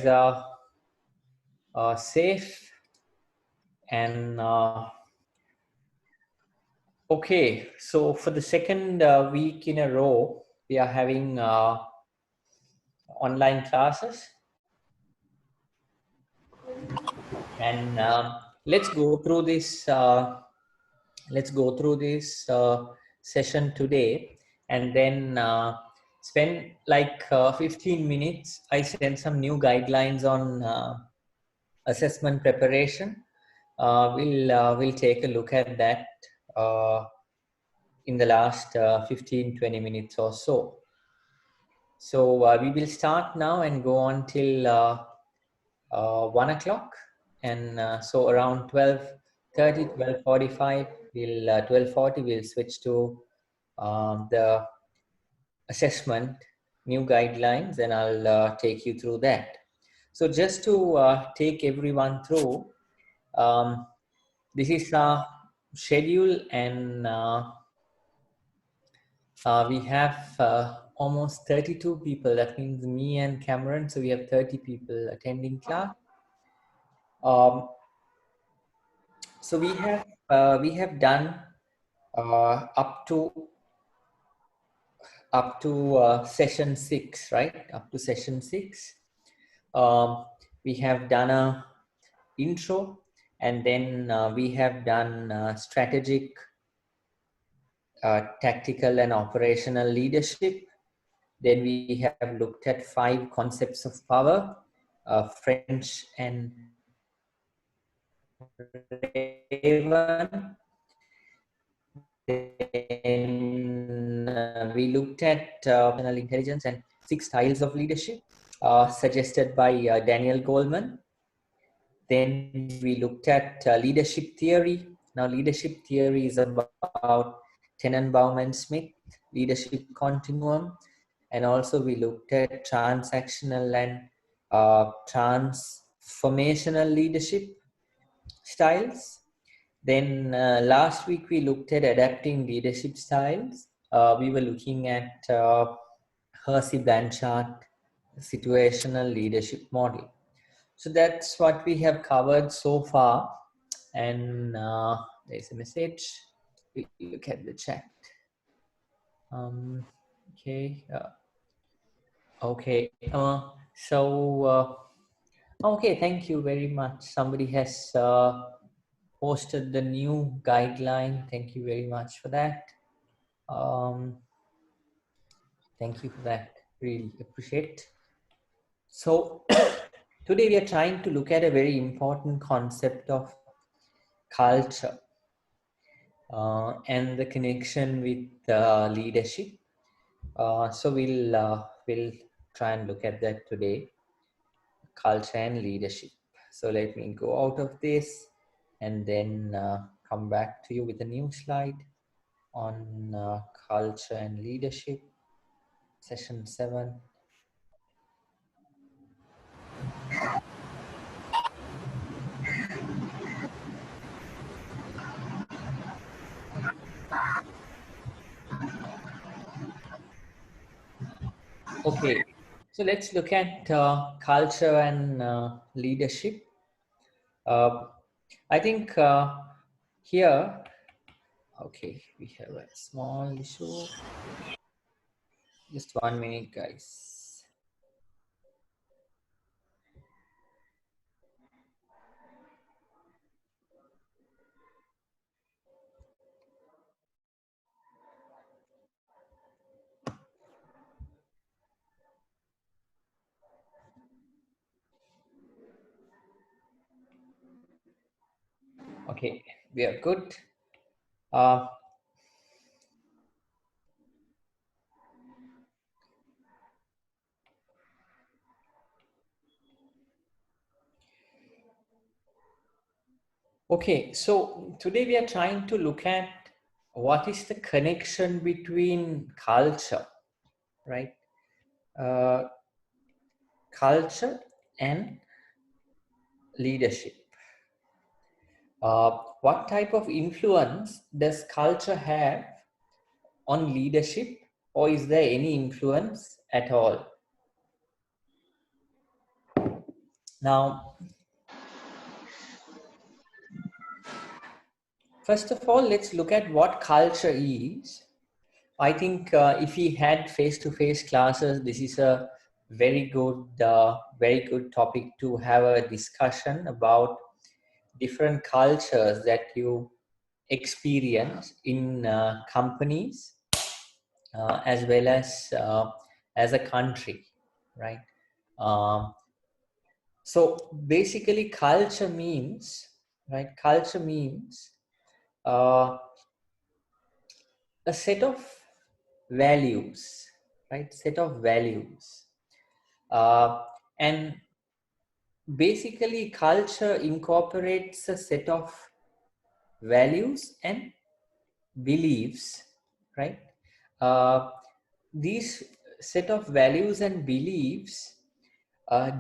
are safe and okay. So for the second week in a row, we are having online classes, and let's go through this. Let's go through this session today, and then spend like 15 minutes. I sent some new guidelines on assessment preparation. We'll take a look at that in the last 15-20 minutes or so. So we will start now and go on till 1 o'clock, and so around 12:30, 12:45, we'll 12:40 we'll switch to the assessment new guidelines, and I'll take you through that. So just to take everyone through, this is our schedule, and we have almost 32 people. That means me and Cameron. So we have 30 people attending class. So we have done up to session 6, right? Up to session 6. We have done a intro, and then we have done strategic, tactical and operational leadership. Then we have looked at 5 concepts of power, French and Raven. Then we looked at emotional intelligence and 6 styles of leadership suggested by Daniel Goleman. Then we looked at leadership theory. Now, leadership theory is about Tenenbaum and Smith, leadership continuum. And also we looked at transactional and transformational leadership styles. Then last week we looked at adapting leadership styles. We were looking at Hersey Blanchard situational leadership model. So that's what we have covered so far. And there's a message. We look at the chat. Okay. Okay. Okay, thank you very much. Somebody has posted the new guideline. Thank you very much for that. Thank you for that. Really appreciate. So today we are trying to look at a very important concept of culture and the connection with leadership. So we'll try and look at that today. Culture and leadership. So let me go out of this and then come back to you with a new slide on culture and leadership, session 7. Okay, so let's look at culture and leadership. I think here, okay, we have a small issue. Just 1 minute, guys. Okay, we are good. Okay, so today we are trying to look at what is the connection between culture, right? Culture and leadership. What type of influence does culture have on leadership, or is there any influence at all? Now, first of all, let's look at what culture is. I think if we had face-to-face classes, this is a very good topic to have a discussion about different cultures that you experience in companies as well as a country, right? Um, so basically, culture means, right? Culture means uh, a set of values, right? Set of values, uh, and basically, culture incorporates a set of values and beliefs, right? Uh, these set of values and beliefs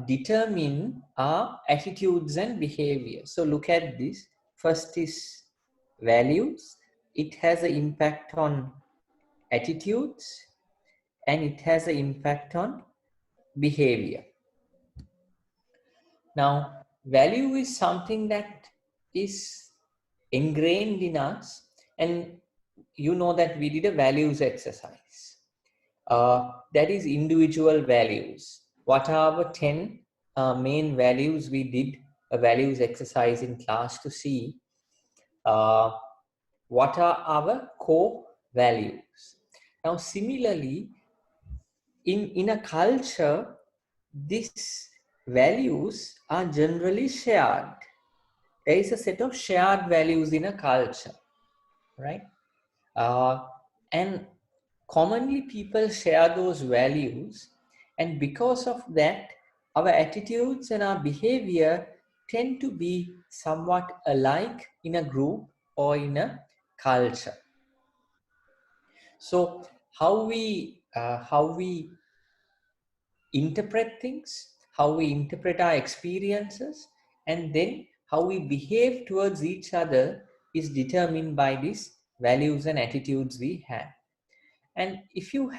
determine our attitudes and behavior. So look at this. First is values. It has an impact on attitudes and it has an impact on behavior. Now, value is something that is ingrained in us, and you know that we did a values exercise. That is individual values. What are our 10 main values? We did a values exercise in class to see what are our core values. Now, similarly, in a culture, these values are generally shared. There is a set of shared values in a culture, right? And commonly people share those values, and because of that, our attitudes and our behavior tend to be somewhat alike in a group or in a culture. So how we interpret things, how we interpret our experiences, and then how we behave towards each other is determined by these values and attitudes we have. And if you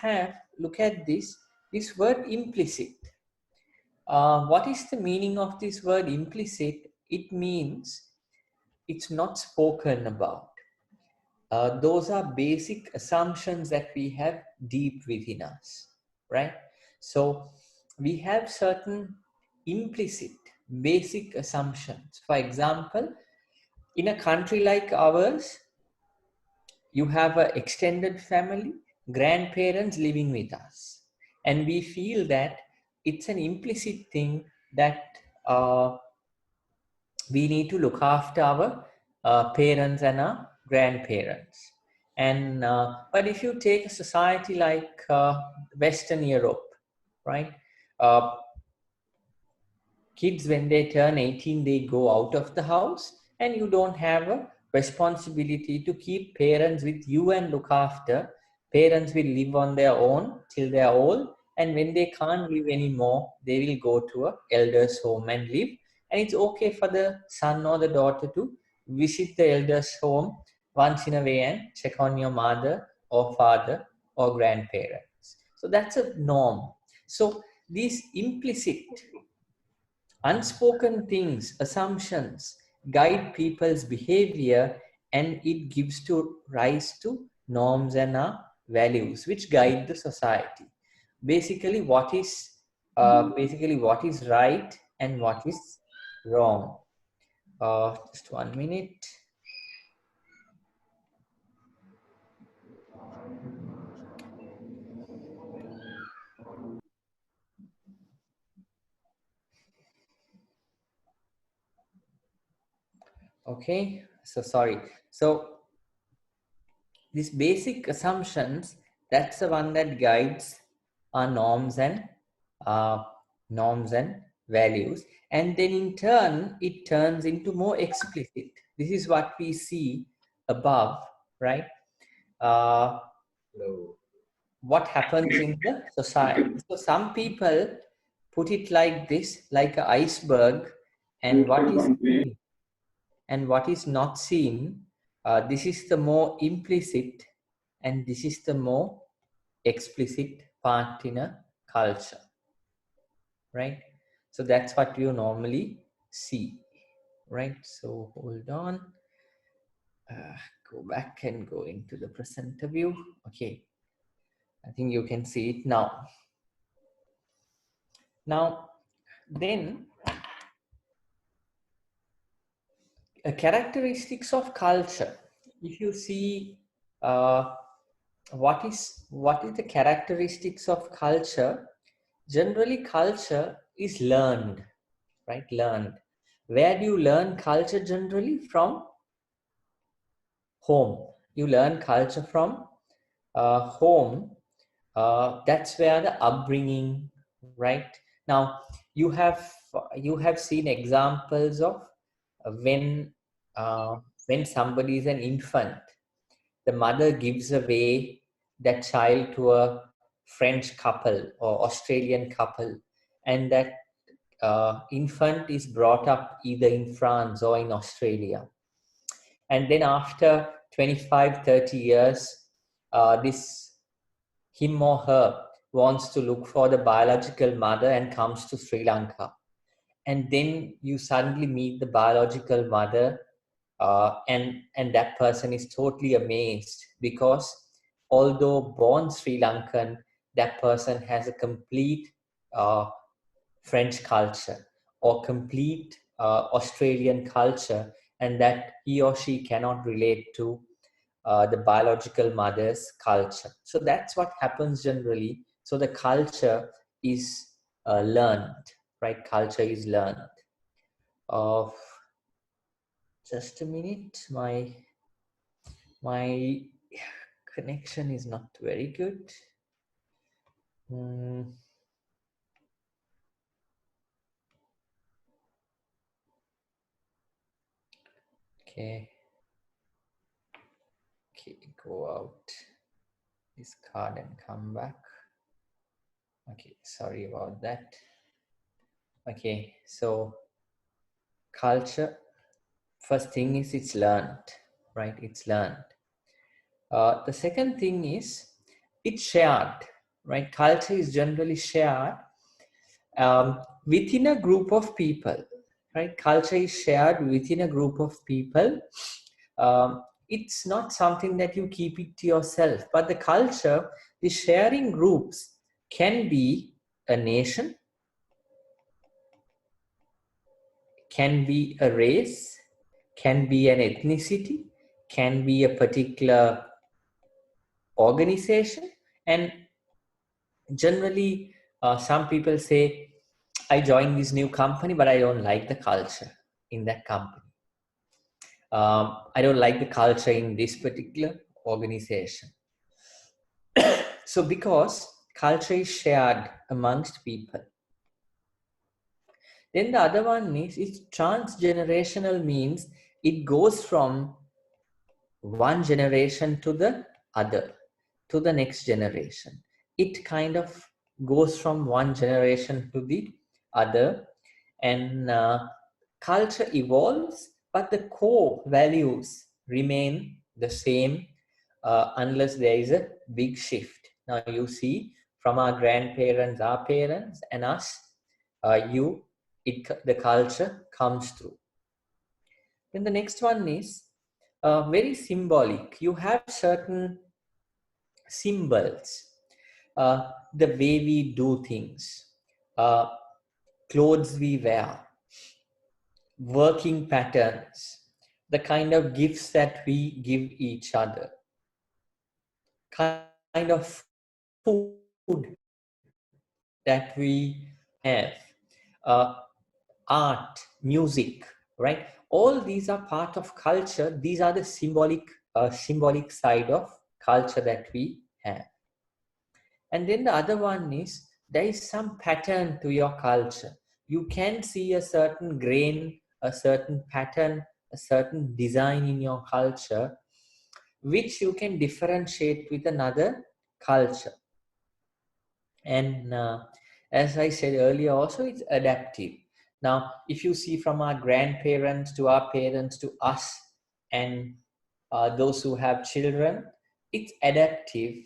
look at this word implicit. What is the meaning of this word implicit? It means it's not spoken about. Those are basic assumptions that we have deep within us, right? So we have certain implicit basic assumptions. For example, in a country like ours, you have an extended family, grandparents living with us, and we feel that it's an implicit thing that we need to look after our parents and our grandparents. And but if you take a society like Western Europe, right? Uh, Kids, when they turn 18, they go out of the house, and you don't have a responsibility to keep parents with you and look after. Parents will live on their own till they are old, and when they can't live anymore, they will go to a elders home and live. And it's okay for the son or the daughter to visit the elders home once in a way and check on your mother or father or grandparents. So that's a norm. So these implicit unspoken things, assumptions guide people's behavior, and it gives to rise to norms and values which guide the society. Basically, what is right and what is wrong. Just 1 minute. Okay, so sorry. So these basic assumptions, that's the one that guides our uh, norms and values, and then in turn it turns into more explicit. This is what we see above, right? uh, what happens in the society. So some people put it like this, like an iceberg, and what is seen and what is not seen, this is the more implicit and this is the more explicit part in a culture, right? So that's what you normally see, right? So hold on. Go back and go into the presenter view. Okay, I think you can see it now. Now, then, characteristics of culture. If you see what is the characteristics of culture, generally culture is learned, right? Learned. Where do you learn culture generally? From home. You learn culture from home. That's where the upbringing, right? Now you have seen examples of when somebody is an infant, the mother gives away that child to a French couple or Australian couple, and that infant is brought up either in France or in Australia. And then after 25, 30 years, this him or her wants to look for the biological mother and comes to Sri Lanka. And then you suddenly meet the biological mother, and that person is totally amazed because although born Sri Lankan, that person has a complete French culture or complete Australian culture, and that he or she cannot relate to the biological mother's culture. So that's what happens generally. So the culture is learned, right? Culture is learned. Uh, just a minute, my connection is not very good. Okay. Okay, go out this card and come back. Okay, sorry about that. Okay, so culture, first thing is it's learned, right? It's learned. The second thing is it's shared, right? Culture is generally shared within a group of people, right? Culture is shared within a group of people. It's not something that you keep it to yourself, but the culture, the sharing groups can be a nation, can be a race, can be an ethnicity, can be a particular organization. And generally, some people say, I joined this new company, but I don't like the culture in that company. I don't like the culture in this particular organization. So because culture is shared amongst people. Then the other one is it's transgenerational, means it goes from one generation to the other, to the next generation. It kind of goes from one generation to the other, and culture evolves, but the core values remain the same unless there is a big shift. Now you see, from our grandparents, our parents, and us, the culture comes through. Then the next one is very symbolic. You have certain symbols, the way we do things, clothes we wear, working patterns, the kind of gifts that we give each other, kind of food that we have, art, music, right? All these are part of culture. These are the symbolic side of culture that we have. And then the other one is there is some pattern to your culture. You can see a certain grain, a certain pattern, a certain design in your culture, which you can differentiate with another culture. And as I said earlier, also it's adaptive. Now, if you see from our grandparents to our parents to us, and those who have children, it's adaptive.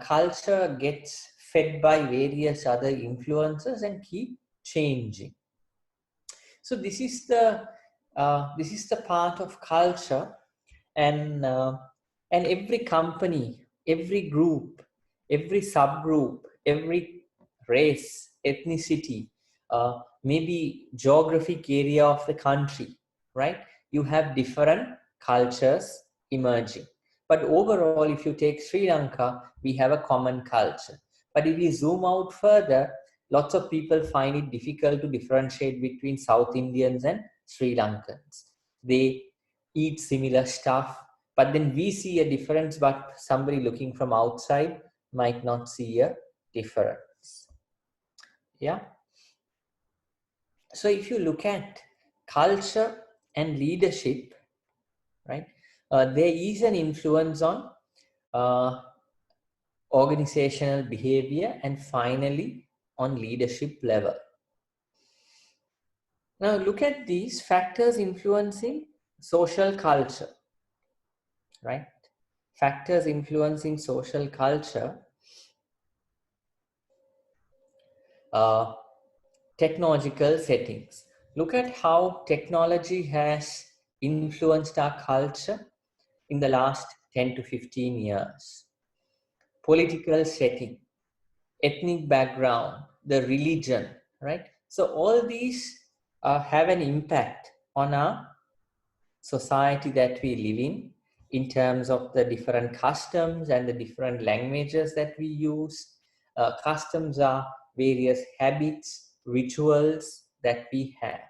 Culture gets fed by various other influences and keep changing. So this is the part of culture, and every company, every group, every subgroup, every race, ethnicity, maybe geographic area of the country, right? You have different cultures emerging. But overall, if you take Sri Lanka, we have a common culture. But if we zoom out further, lots of people find it difficult to differentiate between South Indians and Sri Lankans. They eat similar stuff, but then we see a difference, but somebody looking from outside might not see a difference. Yeah. So if you look at culture and leadership, right, there is an influence on uh, organizational behavior and finally on leadership level. Now look at these factors influencing social culture, right? Factors influencing social culture. Technological settings. Look at how technology has influenced our culture in the last 10 to 15 years. Political setting, ethnic background, the religion, right? So all these have an impact on our society that we live in terms of the different customs and the different languages that we use. Customs are various habits, rituals that we have.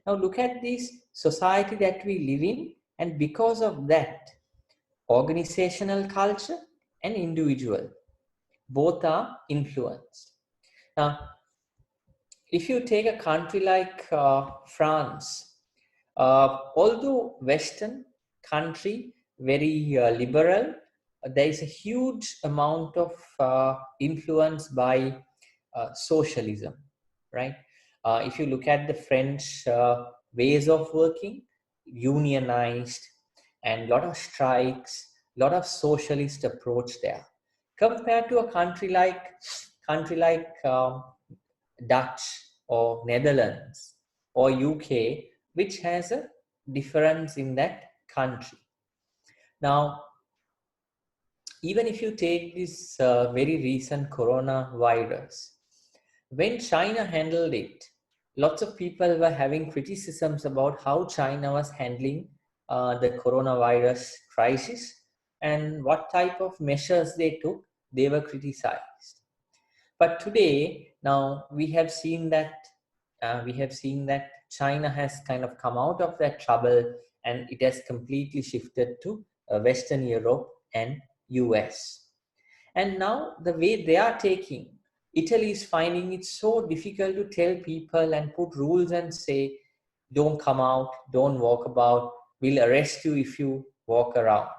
Now look at this society that we live in, and because of that, organizational culture and individual, both are influenced. Now, if you take a country like France, although Western country, very liberal, there is a huge amount of influence by socialism, right? If you look at the French ways of working, unionized, and lot of strikes, lot of socialist approach there, compared to a country like Dutch or Netherlands or UK, which has a difference in that country. Now, even if you take this very recent coronavirus, when China handled it, lots of people were having criticisms about how China was handling the coronavirus crisis and what type of measures they took. They were criticized. But today, now we have seen that China has kind of come out of that trouble, and it has completely shifted to Western Europe and US. And now the way they are taking, Italy is finding it so difficult to tell people and put rules and say, don't come out, don't walk about, we'll arrest you if you walk around.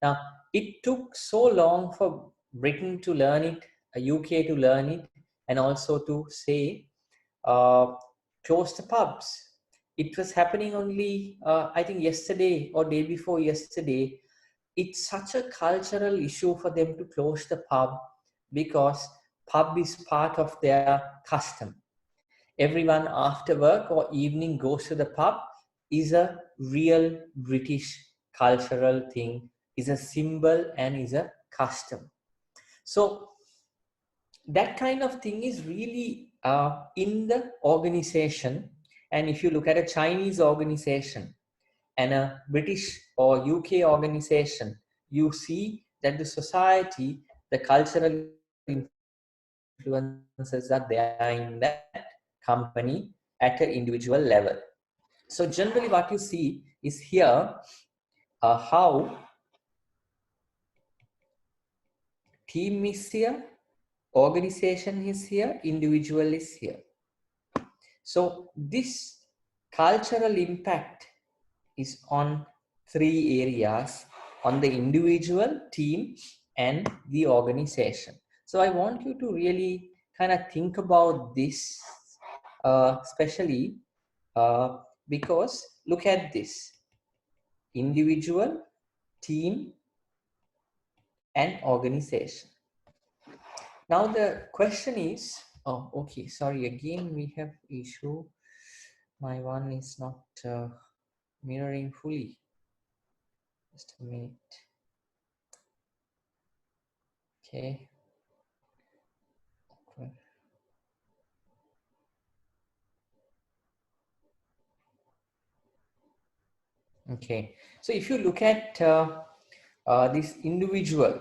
Now, it took so long for Britain to learn it, UK to learn it, and also to say, close the pubs. It was happening only, I think, yesterday or day before yesterday. It's such a cultural issue for them to close the pub because pub is part of their custom. Everyone after work or evening goes to the pub is a real British cultural thing, is a symbol and is a custom. So that kind of thing is really in the organization. And if you look at a Chinese organization and a British or UK organization, you see that the society, the cultural influences are there in that company at an individual level. So generally what you see is here how team is here, organization is here, individual is here. So this cultural impact is on three areas: on the individual, team, and the organization. So I want you to really kind of think about this, especially because look at this: individual, team, and organization. Now the question is, Oh, okay. Sorry. Again, we have issue. My one is not mirroring fully. Just a minute. Okay. Okay. So if you look at this individual,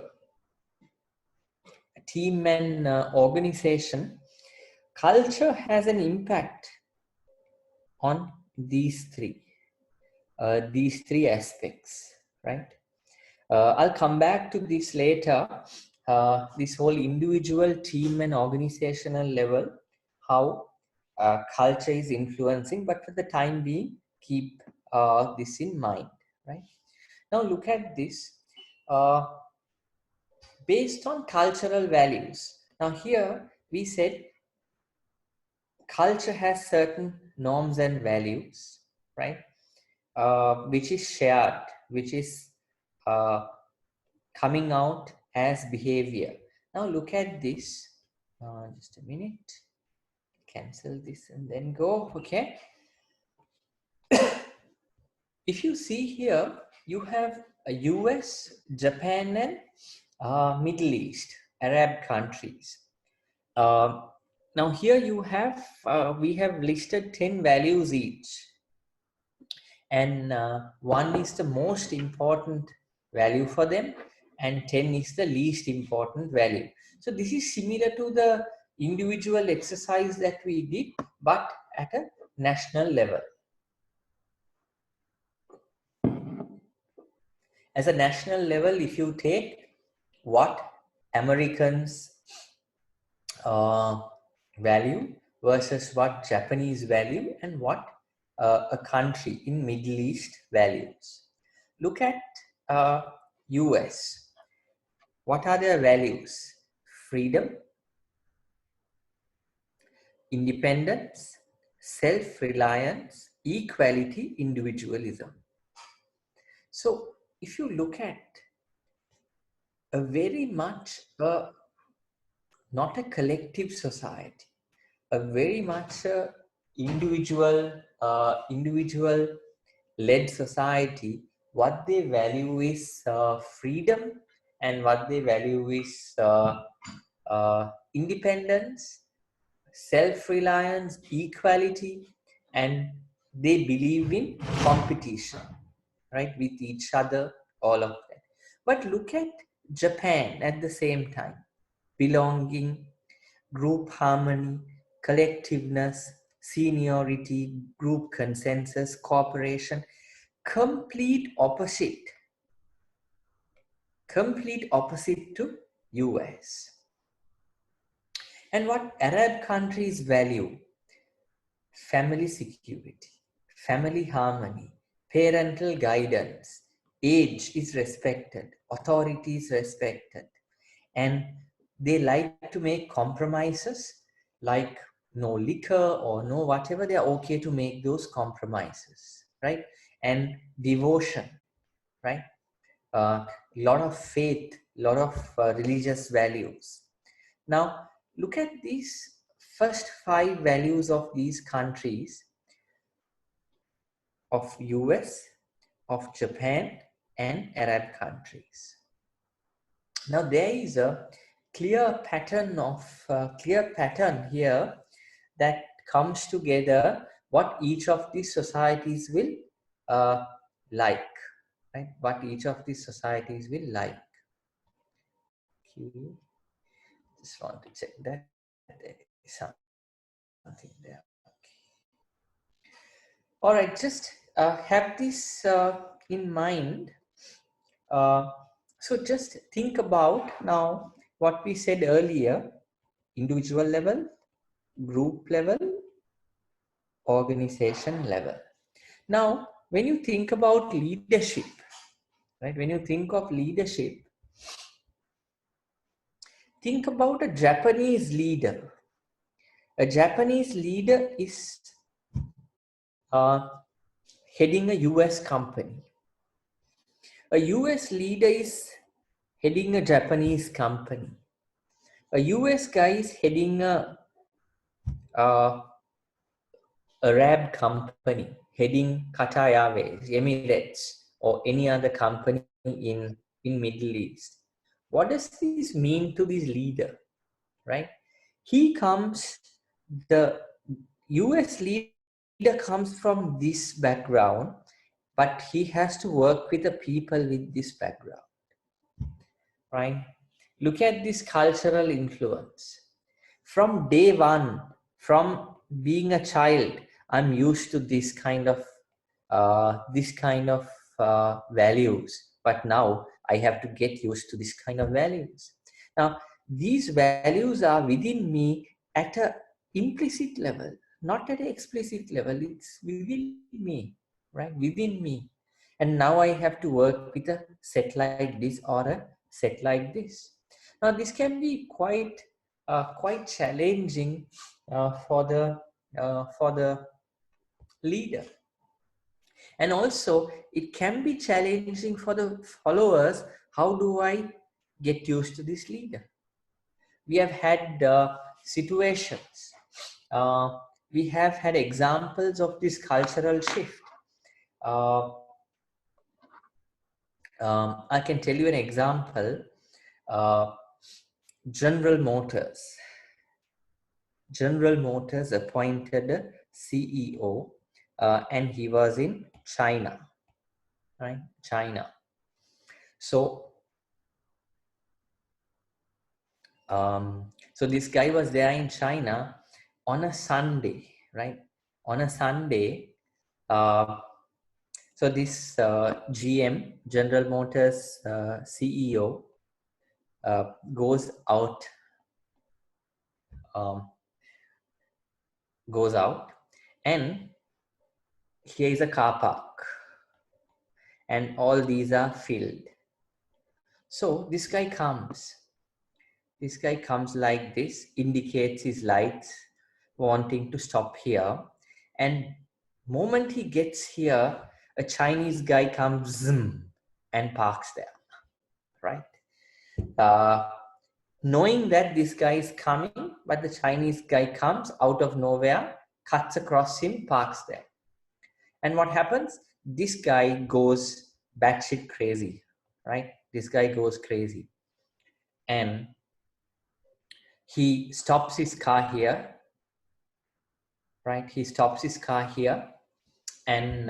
team, and organization, culture has an impact on these three aspects, right? I'll come back to this later. This whole individual, team, and organizational level, how culture is influencing, but for the time being, keep this in mind, right? Now look at this. Based on cultural values. Now here we said culture has certain norms and values, right? Which is shared, which is uh, coming out as behavior. Now look at this. Just a minute. Cancel this and then go. Okay. If you see here, you have a US, Japan, and Middle East, Arab countries. Now here you have, we have listed 10 values each. And one is the most important value for them and 10 is the least important value. So this is similar to the individual exercise that we did, but at a national level. As a national level, if you take what Americans value versus what Japanese value and what a country in Middle East values. Look at US. What are their values? Freedom, independence, self-reliance, equality, individualism. So if you look at a very much not a collective society, a very much individual led society, what they value is freedom, and what they value is independence, self-reliance, equality, and they believe in competition, right, with each other, all of that. But look at Japan at the same time. Belonging, group harmony, collectiveness, seniority, group consensus, cooperation, complete opposite to US. And what Arab countries value? Family security, family harmony, parental guidance, age is respected, authority is respected, and they like to make compromises like no liquor or no whatever. They are okay to make those compromises, right? And devotion, right? Lot of faith, lot of religious values. Now look at these first 5 values of these countries, of US, of Japan, and Arab countries. Now there is a clear pattern here that comes together what each of these societies will like, right? What each of these societies will like. Okay. Just want to check that there is something there. Okay. All right, just have this in mind. So just think about now what we said earlier: individual level, group level, organization level. Now, when you think about leadership, right? When you think of leadership, think about a Japanese leader. A Japanese leader is heading a US company. A US leader is heading a Japanese company. A US guy is heading a uh, Arab company heading Qatar Airways, Emirates, or any other company in Middle East, what does this mean to this leader, right? He comes, the US leader comes from this background, but he has to work with the people with this background, right? Look at this cultural influence. From day one, from being a child, I'm used to this kind of values, but now I have to get used to this kind of values. Now, these values are within me at a implicit level, not at an explicit level. It's within me, right? Within me. And now I have to work with a set like this or a set like this. Now, this can be quite challenging for the leader, and also it can be challenging for the followers. How do I get used to this leader? We have had situations. Uh, we have had examples of this cultural shift. Uh, I can tell you an example. Uh, General Motors. General Motors appointed a CEO, and he was in China, right? China. So this guy was there in China on a Sunday, right? On a Sunday, uh, so this GM, General Motors CEO, goes out, um, goes out, and here is a car park, and all these are filled. So this guy comes. This guy comes like this, indicates his lights, wanting to stop here. And moment he gets here, a Chinese guy comes zoom, and parks there, right? Uh, Knowing that this guy is coming, but the Chinese guy comes out of nowhere, cuts across him, parks there. And what happens? This guy goes batshit crazy, right? This guy goes crazy. And he stops his car here, right? He stops his car here, and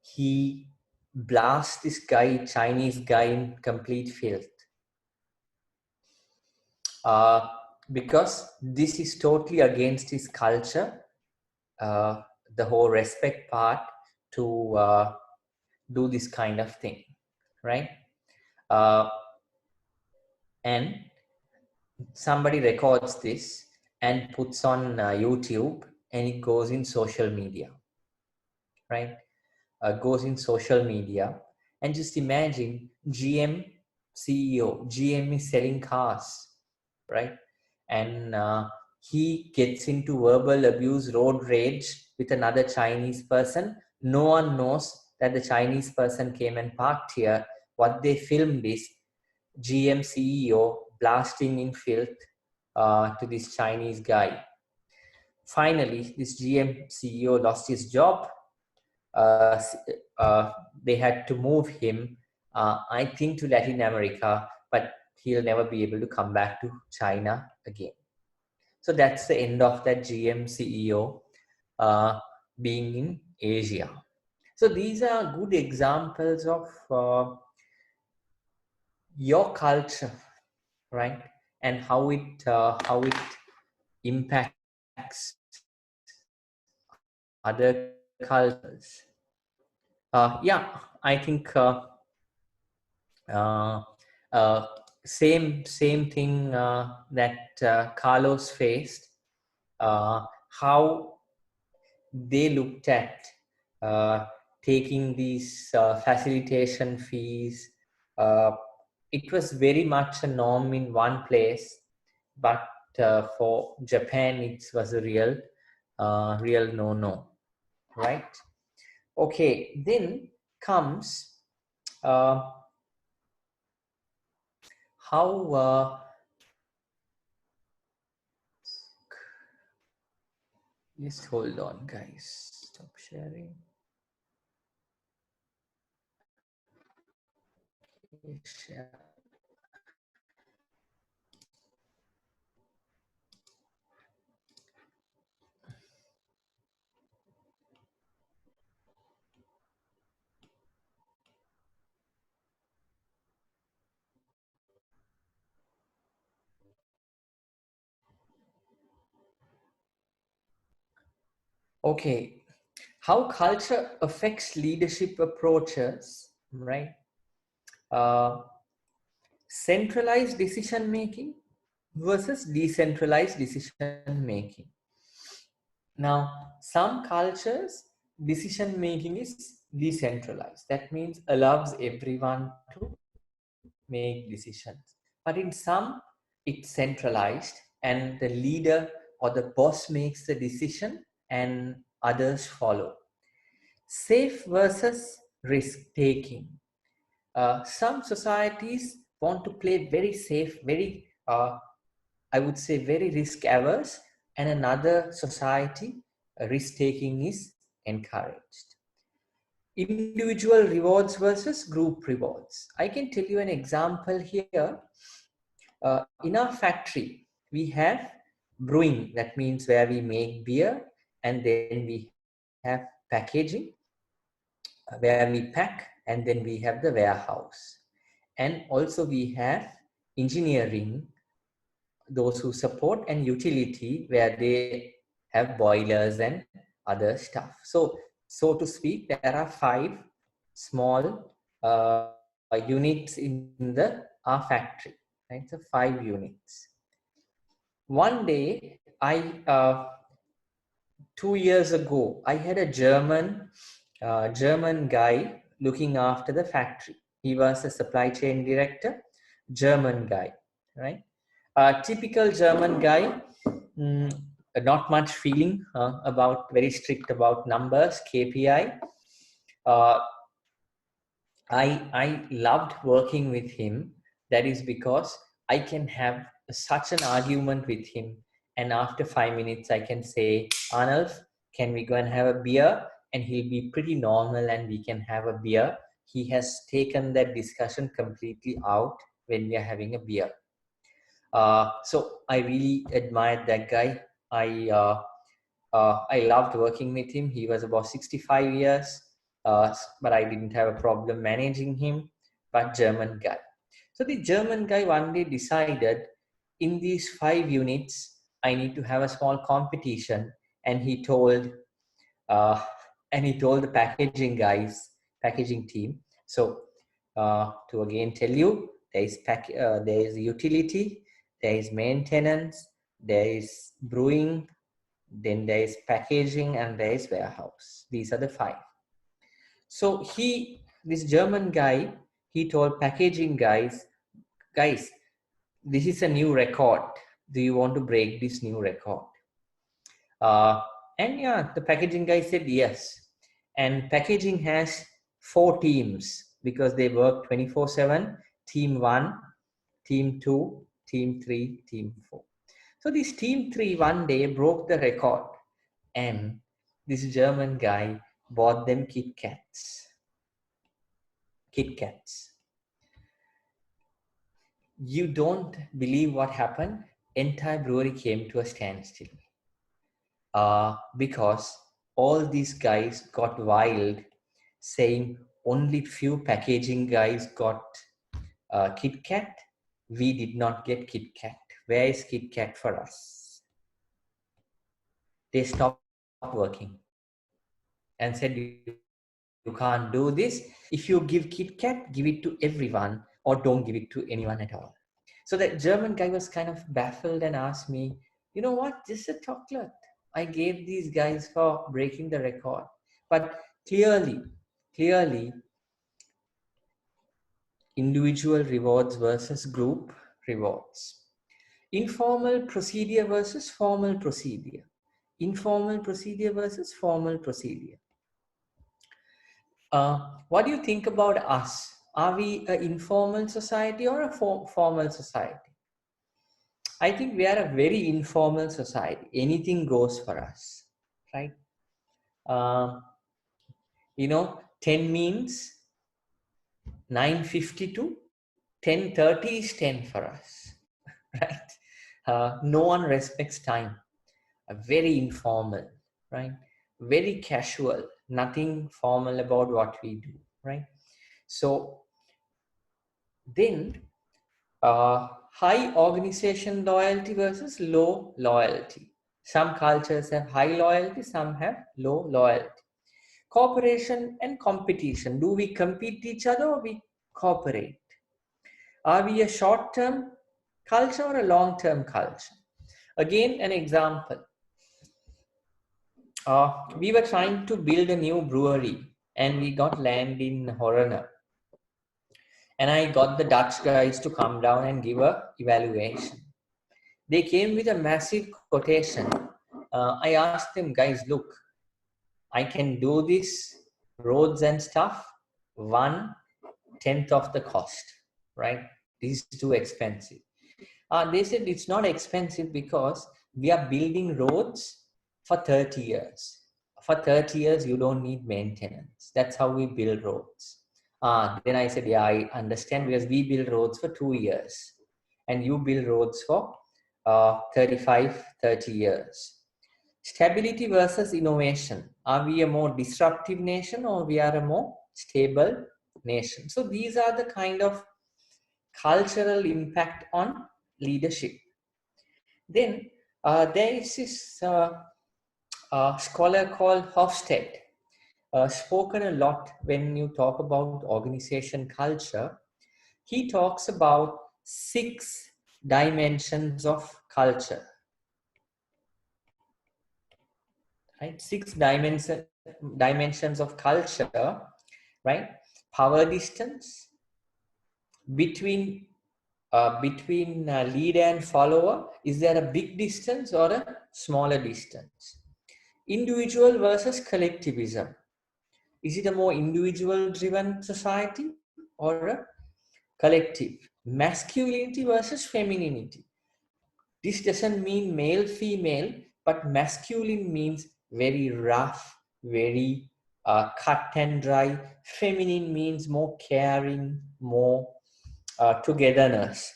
he blasts this guy, Chinese guy, in complete filth. Because this is totally against his culture, the whole respect part, to do this kind of thing, right? Uh, and somebody records this and puts on YouTube, and it goes in social media, right? Goes in social media. And just imagine, GM CEO, GM is selling cars, right? And he gets into verbal abuse, road rage with another Chinese person. No one knows that the Chinese person came and parked here. What they filmed is GM CEO blasting in filth to this Chinese guy. Finally, this GM CEO lost his job. uh, they had to move him, I think, to Latin America, but he'll never be able to come back to China again. So that's the end of that GM CEO being in Asia. So these are good examples of your culture, right? And how it impacts other cultures. Yeah, I think uh, uh, same thing that Carlos faced. How they looked at uh, taking these facilitation fees. Uh, it was very much a norm in one place, but for Japan, it was a real no, right? Okay, then comes uh, how Just hold on, guys. Stop sharing. Share. Okay, how culture affects leadership approaches, right? Uh, Centralized decision making versus decentralized decision making. Now, some cultures, decision making is decentralized. That means allows everyone to make decisions. But in some, it's centralized and the leader or the boss makes the decision and others follow. Safe versus risk taking. Some societies want to play very safe, very, I would say, very risk averse, and another society, risk taking is encouraged. Individual rewards versus group rewards. I can tell you an example here. In our factory, we have brewing, that means where we make beer, and then we have packaging, where we pack, and then we have the warehouse. And also we have engineering, those who support, and utility, where they have boilers and other stuff. So to speak, there are 5 small units in our factory, right? So 5 units. One day, 2 years ago, I had a German guy looking after the factory. He was a supply chain director, German guy, right? A typical German guy, mm, not much feeling about, very strict about numbers, KPI. Uh, I loved working with him. That is because I can have such an argument with him, and after 5 minutes, I can say, Arnulf, can we go and have a beer? And he'll be pretty normal, and we can have a beer. He has taken that discussion completely out when we are having a beer. So I really admired that guy. I loved working with him. He was about 65 years, but I didn't have a problem managing him. But German guy. So the German guy one day decided, in these 5 units, I need to have a small competition, and uh, he told the packaging team. So to again tell you, there is utility, there is maintenance, there is brewing, then there is packaging, and there is warehouse. These are the 5. So this German guy, he told packaging guys, this is a new record. Do you want to break this new record? Uh, and yeah, the packaging guy said yes. And packaging has 4 teams because they work 24/7. Team 1, team 2, team 3, team 4. So this team 3 one day broke the record, and this German guy bought them Kit Kats. Kit Kats. You don't believe what happened? Entire brewery came to a standstill. Because all these guys got wild, saying only few packaging guys got Kit Kat. We did not get Kit Kat. Where is Kit Kat for us? They stopped working and said, you can't do this. If you give Kit Kat, give it to everyone, or don't give it to anyone at all. So that German guy was kind of baffled and asked me, you know what, just a chocolate I gave these guys for breaking the record. But clearly, individual rewards versus group rewards. Informal procedure versus formal procedure. Informal procedure versus formal procedure. What do you think about us? Are we an informal society or a formal society? I think we are a very informal society. Anything goes for us. right? Uh, 10 means 9:52. 10:30 is 10 for us, right? No one respects time. Very informal, right? Very casual, nothing formal about what we do, right? So then, high organization loyalty versus low loyalty. Some cultures have high loyalty, some have low loyalty. Cooperation and competition. Do we compete each other or we cooperate? Are we a short-term culture or a long-term culture? Again, an example. We were trying to build a new brewery and we got land in Horner. And I got the Dutch guys to come down and give a evaluation. They came with a massive quotation. I asked them, guys, look, I can do this roads and stuff 1/10 of the cost, right? This is too expensive. They said it's not expensive because we are building roads for 30 years. For 30 years, you don't need maintenance. That's how we build roads. Then I said, yeah, I understand because we build roads for 2 years and you build roads for 30 years. Stability versus innovation. Are we a more disruptive nation or we are a more stable nation? So these are the kind of cultural impact on leadership. Then there is this scholar called Hofstede, spoken a lot when you talk about organization culture. He talks about 6 dimensions of culture, right? 6 dimensions of culture, right? Power distance, between leader and follower. Is there a big distance or a smaller distance? Individual versus collectivism. Is it a more individual driven society or a collective? Masculinity versus femininity. This doesn't mean male female, but masculine means very rough, very cut and dry. Feminine means more caring, more togetherness.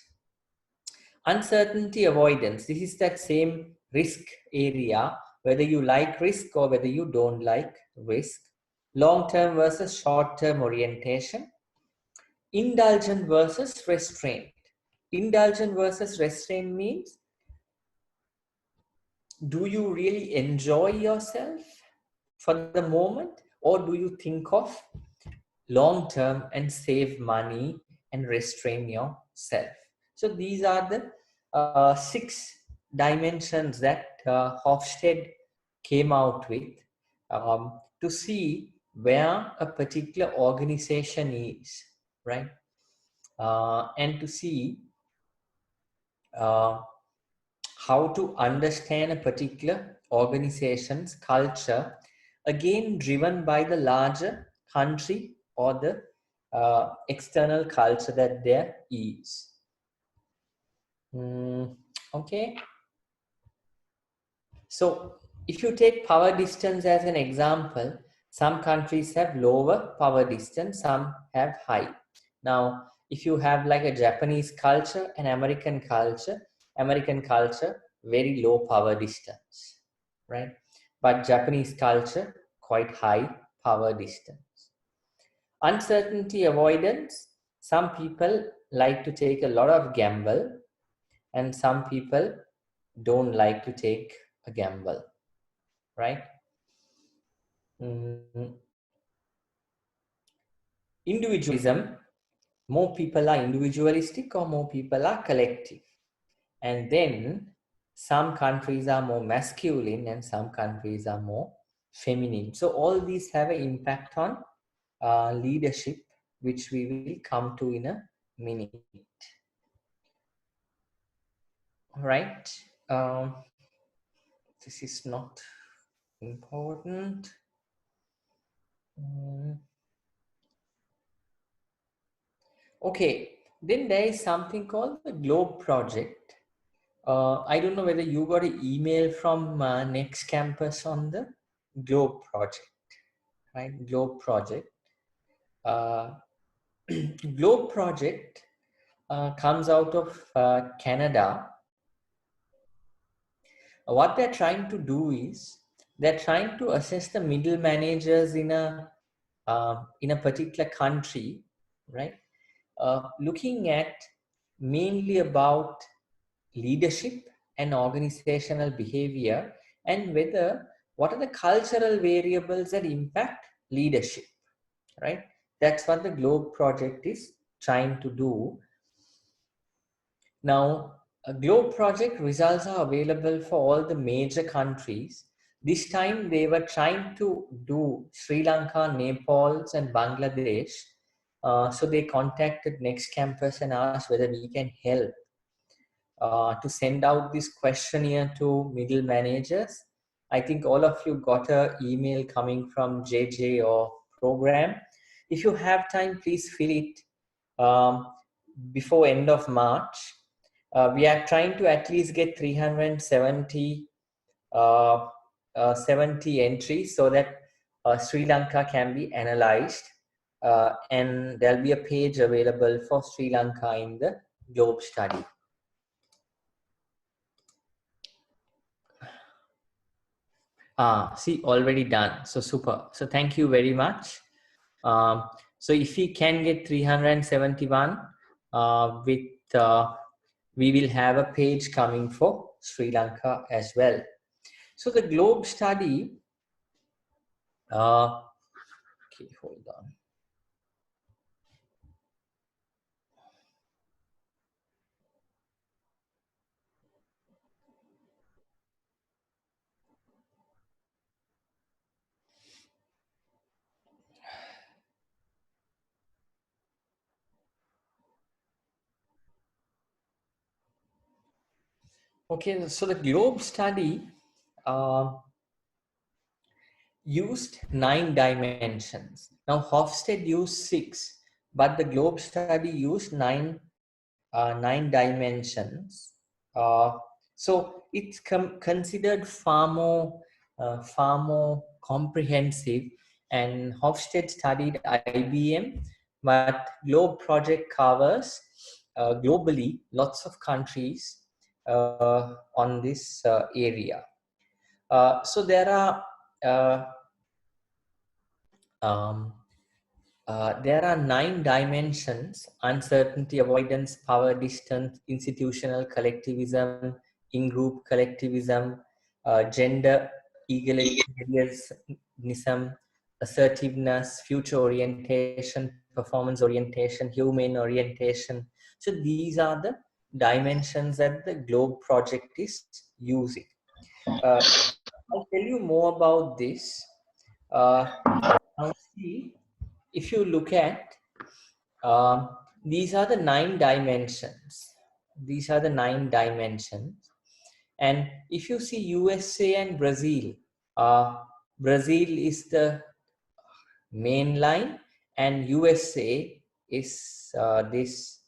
Uncertainty avoidance. This is that same risk area, whether you like risk or whether you don't like risk. Long-term versus short-term orientation. Indulgent versus restraint. Indulgent versus restraint means, do you really enjoy yourself for the moment, or do you think of long-term and save money and restrain yourself? So these are the 6 dimensions that Hofstede came out with to see where a particular organization is, right? And to see how to understand a particular organization's culture, again driven by the larger country or the external culture that there is. Okay. So if you take power distance as an example, some countries have lower power distance, some have high. Now, if you have like a Japanese culture and American culture, very low power distance, right? But Japanese culture, quite high power distance. Uncertainty avoidance. Some people like to take a lot of gamble and some people don't like to take a gamble, right? Individualism. More people are individualistic or more people are collective. And then some countries are more masculine and some countries are more feminine. So all these have an impact on leadership, which we will come to in a minute. All right. This is not important. Okay, then there is something called the Globe Project. I don't know whether you got an email from Next Campus on the Globe project, right? Globe project. Globe project comes out of Canada. What they're trying to do is they're trying to assess the middle managers in a particular country, right? Looking at mainly about leadership and organizational behavior, and whether what are the cultural variables that impact leadership, right? That's what the Globe project is trying to do. Now, a Globe project results are available for all the major countries. This time they were trying to do Sri Lanka, Nepal, and Bangladesh. So they contacted Next Campus and asked whether we can help to send out this questionnaire to middle managers. I think all of you got an email coming from JJ or program. If you have time, please fill it before end of March. We are trying to at least get 370 70 entries so that Sri Lanka can be analyzed, and there'll be a page available for Sri Lanka in the Globe study. See, already done. So super. So thank you very much. So if we can get 371 we will have a page coming for Sri Lanka as well. So the Globe study, okay, hold on. Okay, so the Globe study used 9 dimensions. Now Hofstede used 6, but the Globe study used 9 dimensions. So it's considered far more comprehensive. And Hofstede studied IBM, but Globe project covers globally lots of countries on this area. So there are there are 9 dimensions: uncertainty, avoidance, power, distance, institutional collectivism, in-group collectivism, gender egalitarianism, assertiveness, future orientation, performance orientation, human orientation. So these are the dimensions that the Globe project is using. I'll tell you more about this. Now see, if you look at these are the 9 dimensions. These are the 9 dimensions. And if you see USA and Brazil, Brazil is the main line and USA is this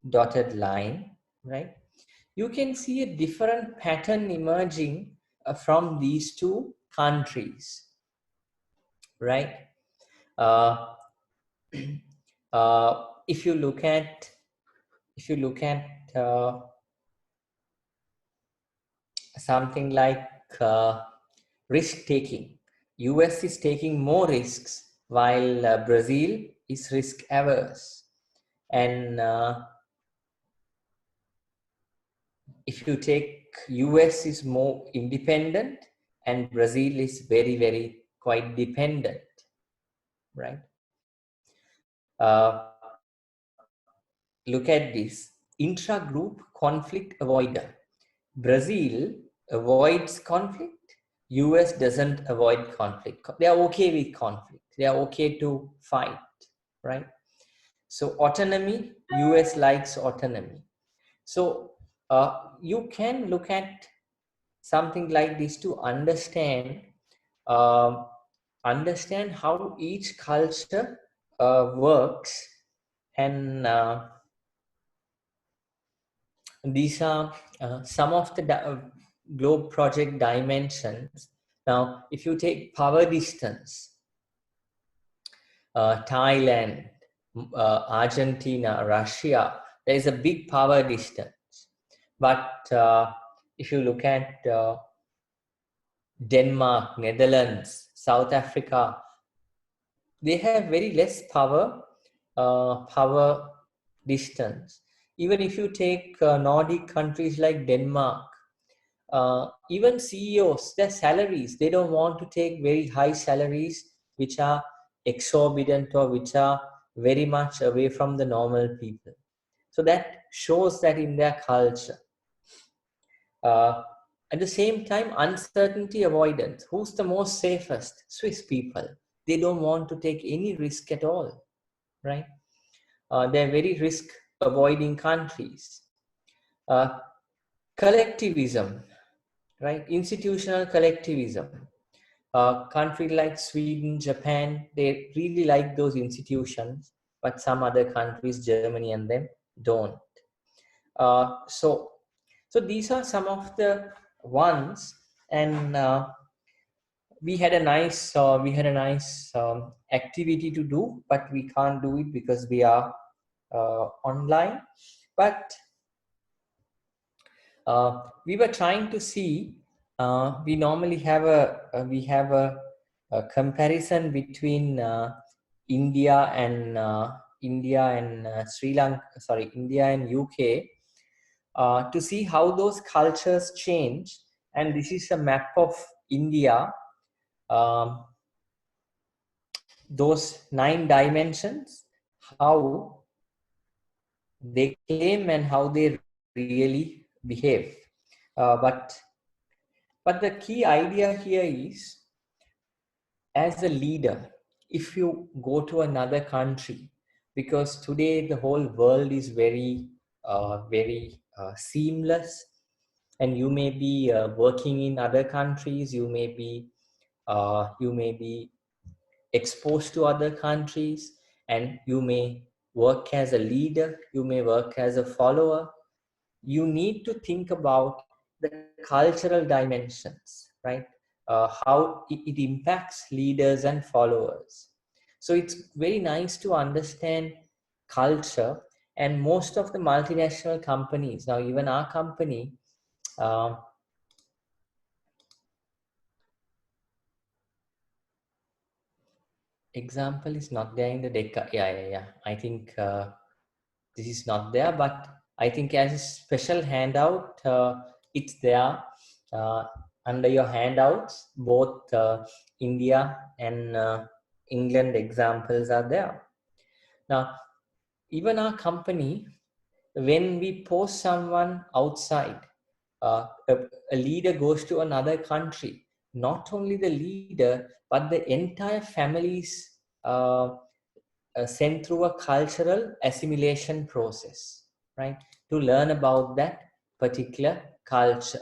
dotted line, right? You can see a different pattern emerging from these two countries, right? If you look at something like risk taking, US is taking more risks while Brazil is risk averse. And if you take US is more independent and Brazil is very, very quite dependent, right? Look at this intra-group conflict avoider. Brazil avoids conflict. US doesn't avoid conflict. They are okay with conflict. They are okay to fight, right? So autonomy, US likes autonomy. So you can look at something like this to understand how each culture works. And these are some of the Globe project dimensions. Now, if you take power distance, Thailand, Argentina, Russia, there is a big power distance. But if you look at Denmark, Netherlands, South Africa, they have very less power distance. Even if you take Nordic countries like Denmark, even CEOs, their salaries, they don't want to take very high salaries which are exorbitant or which are very much away from the normal people. So that shows that in their culture. At the same time, uncertainty avoidance. Who's the most safest? Swiss people. They don't want to take any risk at all, right? They're very risk avoiding countries. Collectivism, right? Institutional collectivism. Countries like Sweden, Japan, they really like those institutions, but some other countries, Germany and them, don't. So these are some of the ones, and we had a nice activity to do, but we can't do it because we are online. But we were trying to see. We normally have a comparison between India and Sri Lanka. Sorry, India and UK. To see how those cultures change. And this is a map of India, those 9 dimensions, how they claim and how they really behave. But the key idea here is, as a leader, if you go to another country, because today the whole world is very seamless, and you may be working in other countries, you may be exposed to other countries, and you may work as a leader, you may work as a follower. You need to think about the cultural dimensions, right? How it impacts leaders and followers. So it's very nice to understand culture. And most of the multinational companies, now even our company, example is not there in the deck. Yeah. I think this is not there, but I think as a special handout, it's there. Under your handouts, both India and England examples are there. Now, even our company, when we post someone outside, a leader goes to another country, not only the leader, but the entire families sent through a cultural assimilation process, right? To learn about that particular culture.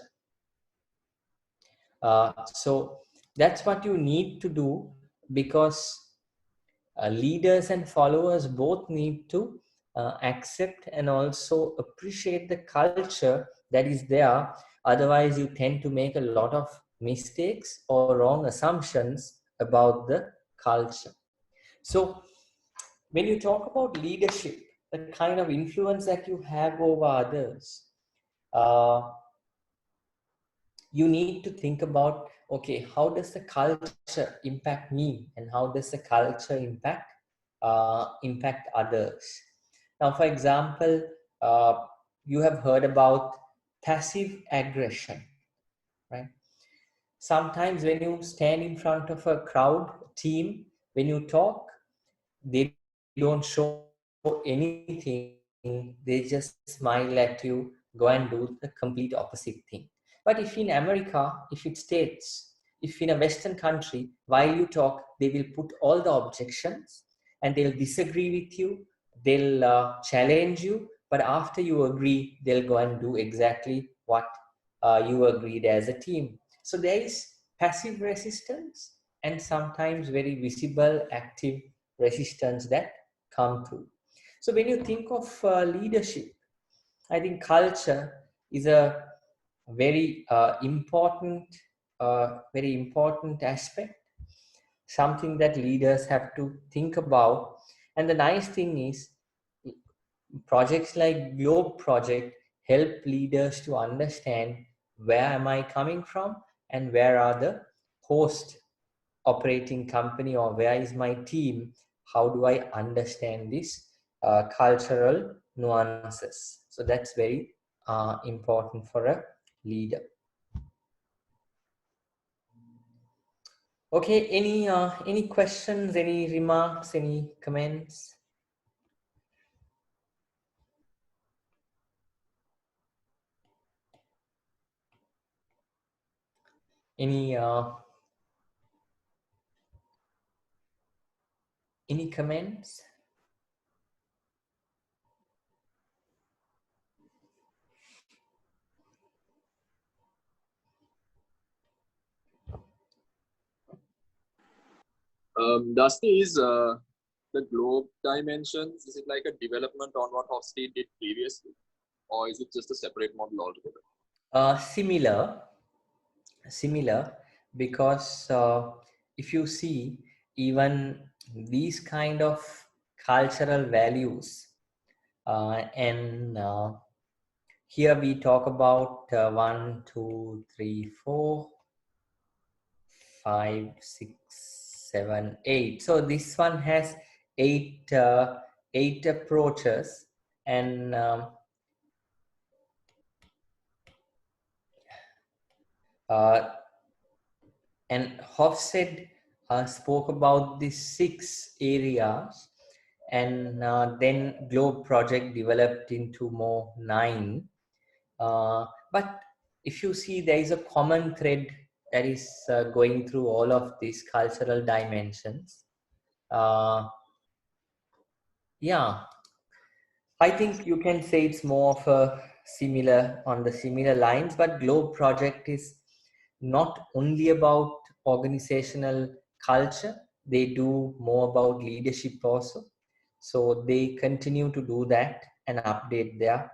So that's what you need to do, because leaders and followers both need to accept and also appreciate the culture that is there. Otherwise, you tend to make a lot of mistakes or wrong assumptions about the culture. So when you talk about leadership, the kind of influence that you have over others, you need to think about, okay, how does the culture impact me, and how does the culture impact others? Now, for example, you have heard about passive aggression, right? Sometimes when you stand in front of a crowd team, when you talk, they don't show anything, they just smile at you, go and do the complete opposite thing. But if in America, if it states, if in a Western country, while you talk, they will put all the objections and they'll disagree with you, they'll challenge you, but after you agree, they'll go and do exactly what you agreed as a team. So there is passive resistance and sometimes very visible active resistance that come through. So when you think of leadership, I think culture is a very important a very important aspect, something that leaders have to think about. And the nice thing is, projects like Globe Project help leaders to understand where am I coming from and where are the host operating company, or where is my team, how do I understand this cultural nuances. So that's very important for a leader. Okay, any questions, any remarks, any comments? Any comments? Dusty, is the globe dimensions, is it like a development on what Hofstede did previously, or is it just a separate model altogether? Similar, because if you see, even these kind of cultural values, and here we talk about 1, 2, 3, 4, 5, 6, 7, 8. So this one has eight approaches, and Hofstede spoke about these 6 areas, and then Globe Project developed into more 9. But if you see, there is a common thread that is going through all of these cultural dimensions. Yeah, I think you can say it's more of a similar lines, but Globe Project is not only about organizational culture, they do more about leadership also. So they continue to do that and update their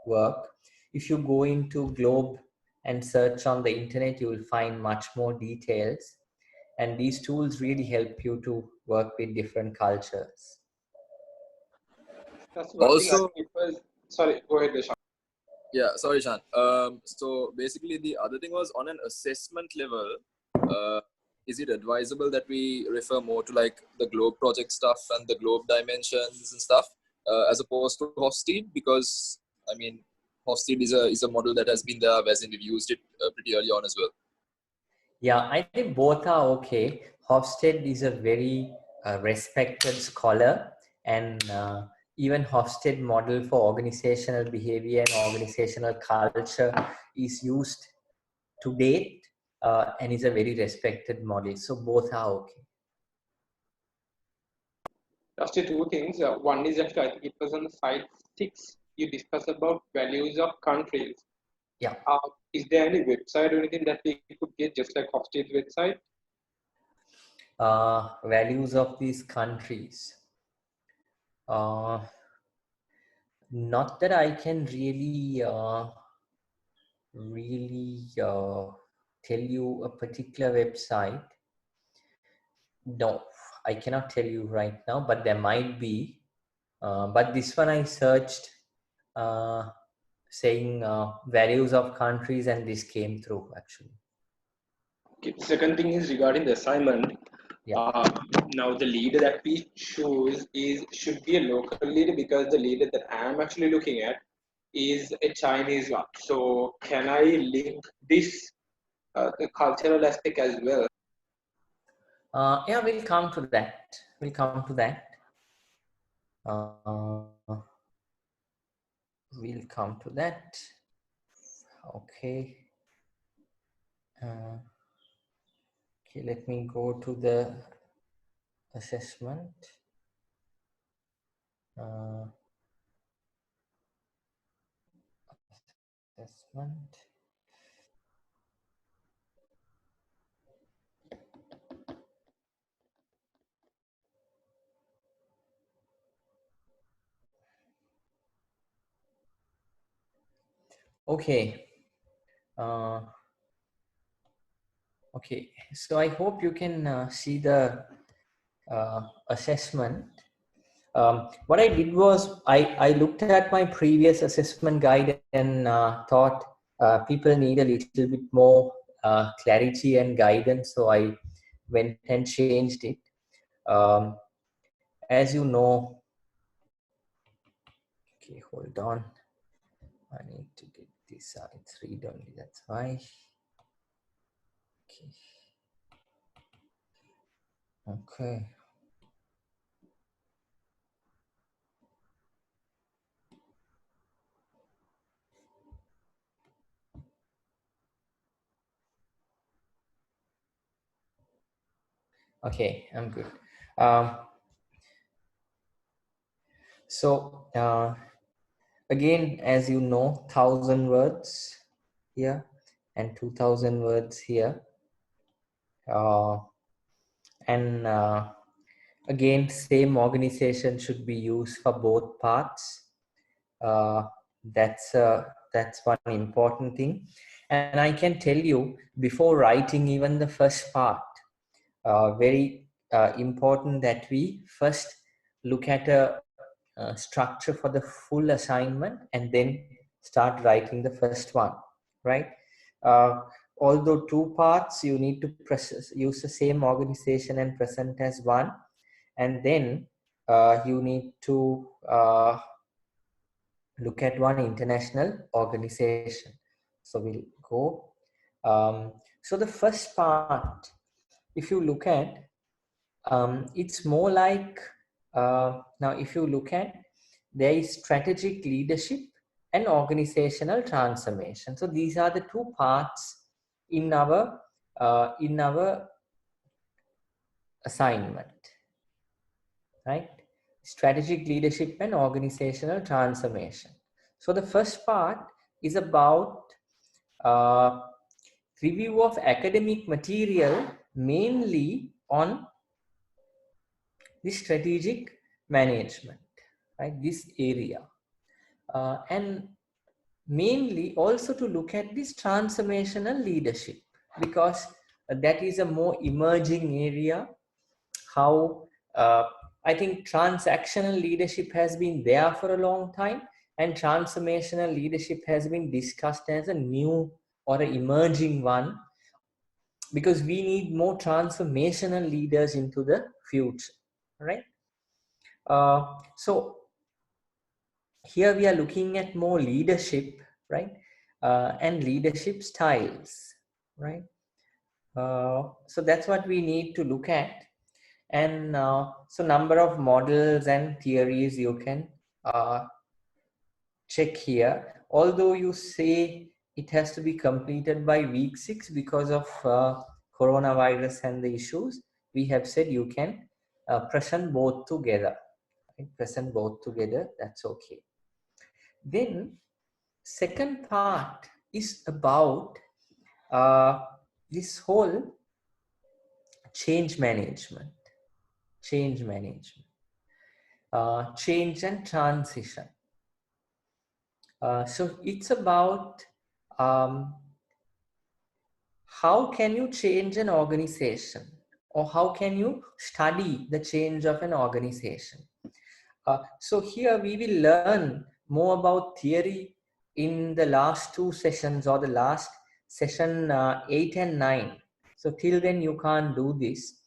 work. If you go into Globe and search on the internet, you will find much more details. And these tools really help you to work with different cultures. That's one thing I Also, think it was. Sorry, go ahead, Deshan. yeah, sorry, Shan. So basically, the other thing was on an assessment level. Is it advisable that we refer more to like the Globe Project stuff and the Globe dimensions and stuff, as opposed to Hofstede? Because I mean, Hofstede is a model that has been there, as in we've used it pretty early on as well. Yeah, I think both are okay. Hofstede is a very respected scholar, and even Hofstede model for organizational behavior and organizational culture is used to date, and is a very respected model. So both are okay. Just two things. One is actually, I think it was on the side 6. You discuss about values of countries. Yeah. Is there any website or anything that we could get, just like Hofstede's website? Values of these countries. Not that I can really tell you a particular website. No, I cannot tell you right now, but there might be. But this one I searched, saying values of countries, and this came through actually. Okay. Second thing is regarding the assignment. Yeah. Now the leader that we choose should be a local leader, because the leader that I am actually looking at is a Chinese one. So can I link this the cultural aspect as well? Yeah, we'll come to that. We'll come to that. We'll come to that. Okay. Okay, let me go to the assessment. Assessment. Okay. Okay, so I hope you can see the assessment. What I did was I looked at my previous assessment guide and thought people need a little bit more clarity and guidance. So I went and changed it. As you know, okay, hold on. I need to get this. It's read only. That's why. Okay. Okay. Okay, I'm good. Um, so again, as you know, 1,000 words here and 2,000 words here. And again, same organization should be used for both parts. Uh, that's one important thing. And I can tell you, before writing even the first part, very important that we first look at a structure for the full assignment and then start writing the first one, right? Uh, Although two parts, you need to use the same organization and present as one, and then you need to look at one international organization. So we'll go. So the first part, if you look at, it's more like, now if you look at, there is strategic leadership and organizational transformation. So these are the two parts in our assignment, right? Strategic leadership and organizational transformation. So the first part is about review of academic material, mainly on the strategic management, right? This area. And mainly also to look at this transformational leadership, because that is a more emerging area. How I think transactional leadership has been there for a long time, and transformational leadership has been discussed as a new or an emerging one, because we need more transformational leaders into the future, right? So here we are looking at more leadership, right? And leadership styles, right? So that's what we need to look at. And so number of models and theories you can check here. Although you say it has to be completed by week 6 because of coronavirus and the issues, we have said you can present both together. Right? Present both together, that's okay. Then second part is about this whole change management, change management, change and transition. So it's about how can you change an organization, or how can you study the change of an organization. So here we will learn more about theory in the last two sessions, or the last session 8 and 9. So till then you can't do this.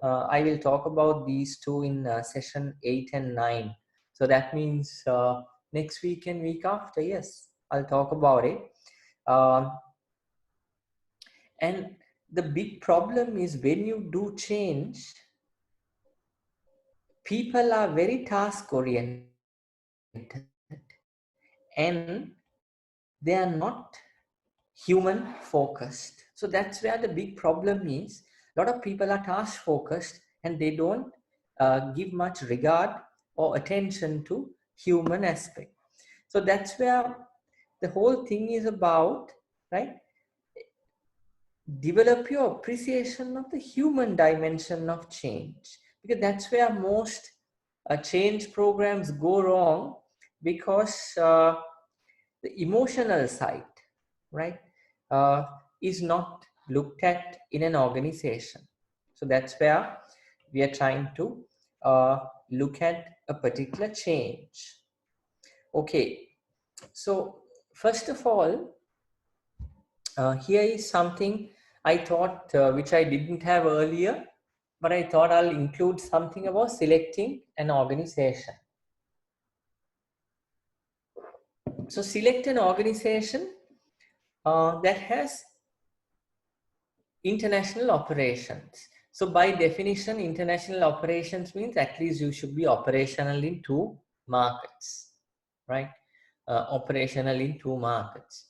I will talk about these two in session 8 and 9. So that means next week and week after, yes, I'll talk about it. And the big problem is when you do change, people are very task oriented and they are not human focused. So that's where the big problem is. A lot of people are task focused and they don't give much regard or attention to human aspect. So that's where the whole thing is about, right? Develop your appreciation of the human dimension of change, because that's where most change programs go wrong, because the emotional side, right, is not looked at in an organization. So that's where we are trying to look at a particular change. Okay, so first of all, here is something I thought which I didn't have earlier, but I thought I'll include something about selecting an organization. So select an organization that has international operations. So by definition, international operations means at least you should be operational in 2 markets, right? Operational in 2 markets.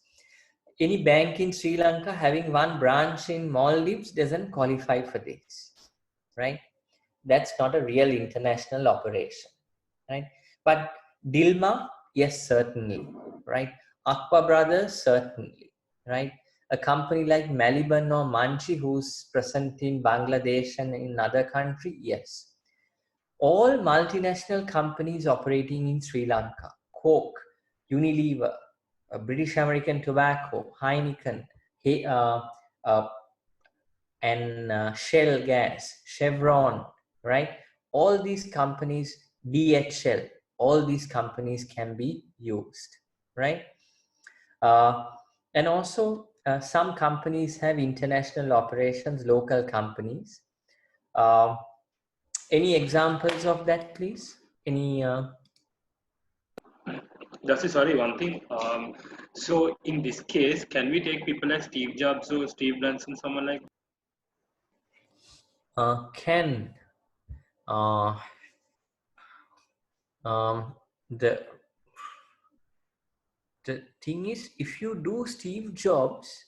Any bank in Sri Lanka having 1 branch in Maldives doesn't qualify for this, right? That's not a real international operation, right? But Dilma, yes, certainly, right? Aqua Brothers, certainly, right? A company like Maliban or Manchi, who's present in Bangladesh and in another country, yes. All multinational companies operating in Sri Lanka, Coke, Unilever, British American Tobacco, Heineken, uh, and Shell Gas, Chevron, right? All these companies, DHL, all these companies can be used, right? Uh, and also, some companies have international operations, local companies. Uh, any examples of that, please? Any? Just sorry, one thing. So in this case, can we take people like Steve Jobs or Steve Branson, someone like? Can um, the the thing is, if you do Steve Jobs,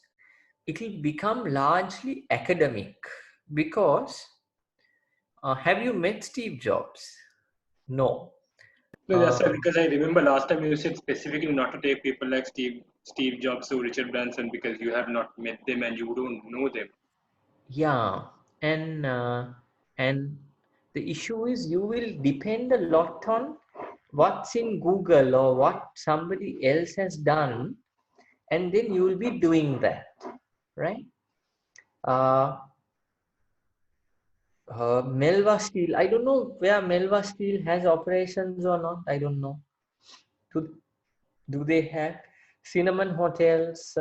it will become largely academic because have you met Steve Jobs? No. No, that's right, because I remember last time you said specifically not to take people like Steve Jobs or Richard Branson because you have not met them and you don't know them. Yeah, and the issue is you will depend a lot on what's in Google or what somebody else has done, and then you will be doing that, right? Melva Steel, I don't know where Melva Steel has operations or not. I don't know. Do they have? Cinnamon Hotels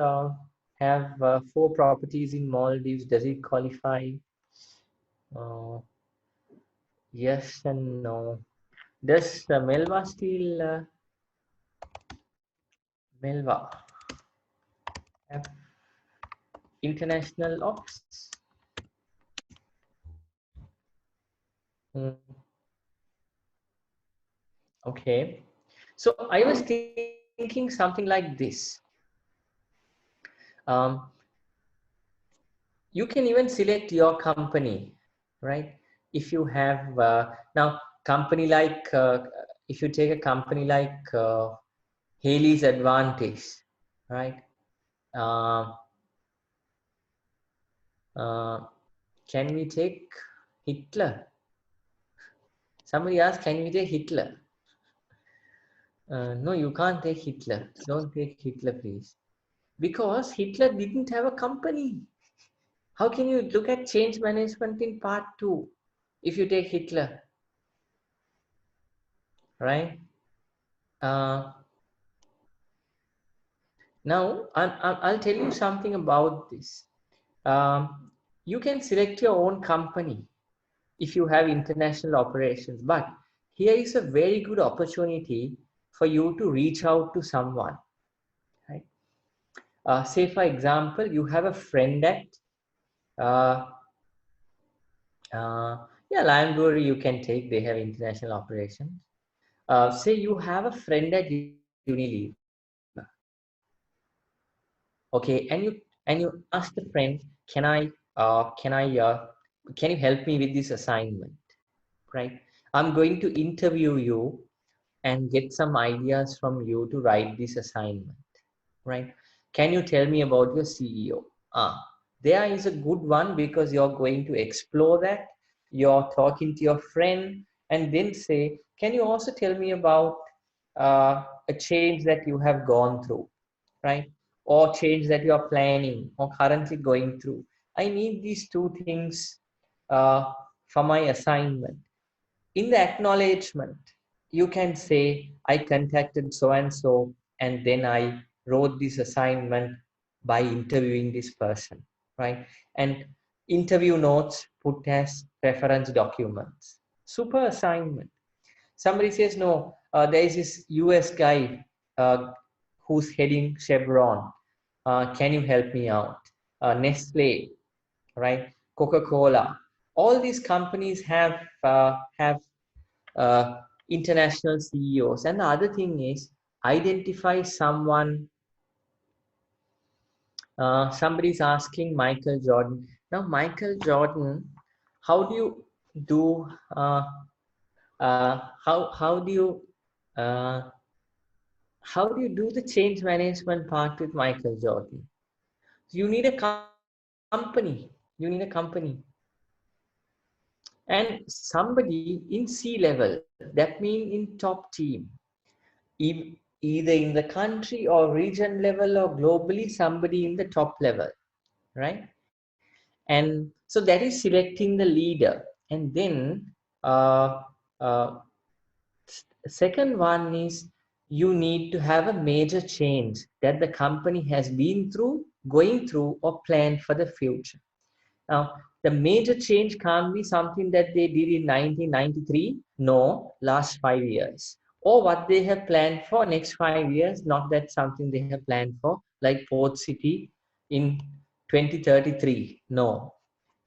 have 4 properties in Maldives. Does it qualify? Uh, yes and no. Does Melva Steel, Melva, have international ops? Hmm. Okay. So I was thinking something like this. Um, you can even select your company, right? If you have now company like if you take a company like Haley's Advantage, right? Uh, uh, can we take Hitler? Somebody asked, can we take Hitler? No, you can't take Hitler. Don't take Hitler, please. Because Hitler didn't have a company. How can you look at change management in part 2 if you take Hitler, right? Now, I'll tell you something about this. You can select your own company if you have international operations, but here is a very good opportunity for you to reach out to someone, right? Say, for example, you have a friend at, uh, yeah, Lion Brewery you can take, they have international operations. Say you have a friend at Unilever, okay, and you ask the friend, can I can you help me with this assignment, right? I'm going to interview you and get some ideas from you to write this assignment, right? Can you tell me about your CEO? There is a good one because you're going to explore that. You're talking to your friend and then say, can you also tell me about a change that you have gone through, right? Or change that you are planning or currently going through. I need these two things for my assignment. In the acknowledgement, you can say, I contacted so and so, and then I wrote this assignment by interviewing this person, right? And interview notes put as reference documents. Super assignment. Somebody says, no, there is this US guy who's heading Chevron. Can you help me out? Nestle, right? Coca-Cola. All these companies have international CEOs. And the other thing is identify someone. Somebody's asking Michael Jordan. Now, Michael Jordan, how do you do? How do you uh, how do you do the change management part with Michael Jordan? You need a company. You need a company. And somebody in C-level, that means in top team, either in the country or region level or globally, somebody in the top level, right? And so that is selecting the leader. And then uh, uh, second one is you need to have a major change that the company has been through, going through, or planned for the future. Now, the major change can't be something that they did in 1993. No, last 5 years. Or what they have planned for next 5 years, not that something they have planned for, like Port City in 2033. No,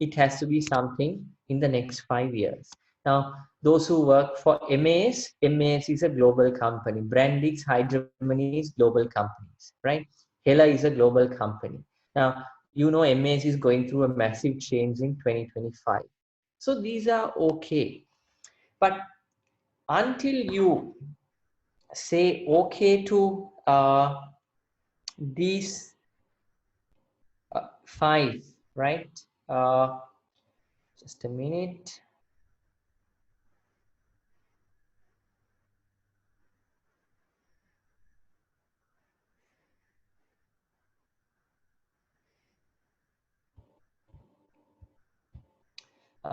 it has to be something in the next 5 years. Now, those who work for MAS is a global company. Brandix, Hydromony is global companies, right? Hella is a global company. Now, you know MAS is going through a massive change in 2025. So these are okay. But until you say okay to these five, right? Just a minute.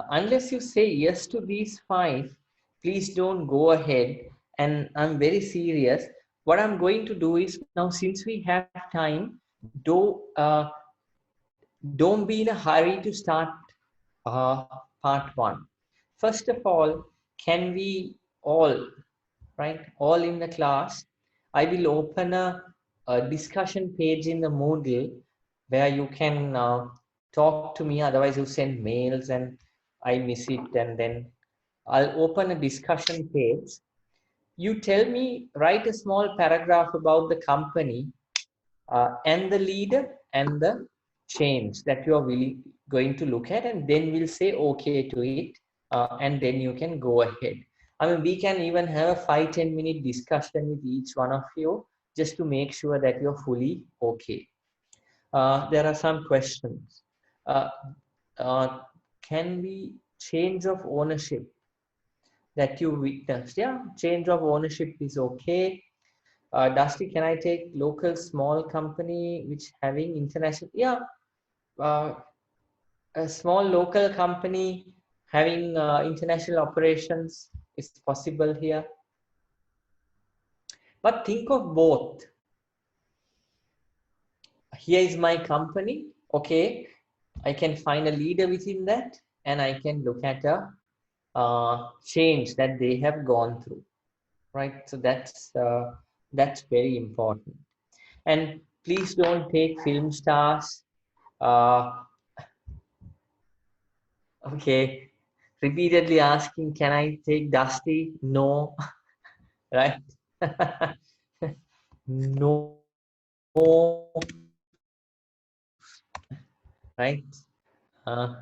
Unless you say yes to these five, please don't go ahead. And I'm very serious. What I'm going to do is now, since we have time, don't be in a hurry to start part one. First of all, can we all, right, all in the class, I will open a discussion page in the Moodle where you can talk to me. Otherwise, you send mails and I miss it, and then I'll open a discussion page. You tell me, write a small paragraph about the company and the leader and the change that you are really going to look at, and then we'll say okay to it, and then you can go ahead. I mean, we can even have a 5-10 minute discussion with each one of you just to make sure that you're fully okay. There are some questions. Uh, uh, can we change of ownership that you witnessed? Yeah, change of ownership is okay. Dusty, can I take local small company which having international? Yeah, uh, a small local company having international operations is possible here. But think of both. Here is my company. Okay, I can find a leader within that, and I can look at a change that they have gone through. Right. So that's very important. And please don't take film stars. Okay, repeatedly asking, can I take Dusty? No, right? No, right? Uh,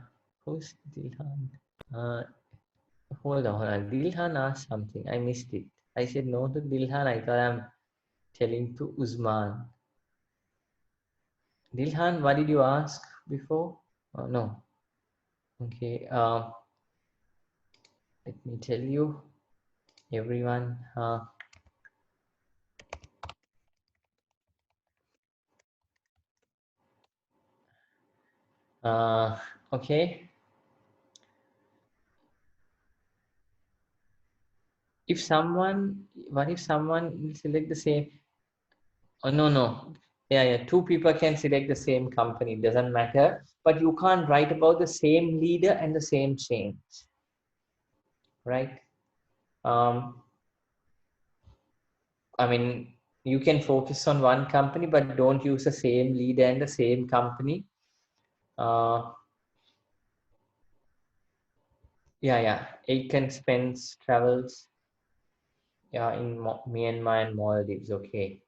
who's Dilhan? Uh, hold on. Dilhan asked something. I missed it. I said no to Dilhan. I thought I'm telling to Usman. Dilhan, what did you ask before? No. Okay. Let me tell you, everyone. Okay. If someone, what if someone will select the same? Oh, no, no. Yeah, yeah. Two people can select the same company. Doesn't matter. But you can't write about the same leader and the same change, right? Um, I mean, you can focus on one company, but don't use the same leader and the same company. Yeah, yeah. Aiken spends travels, yeah, in Myanmar and Maldives. Okay,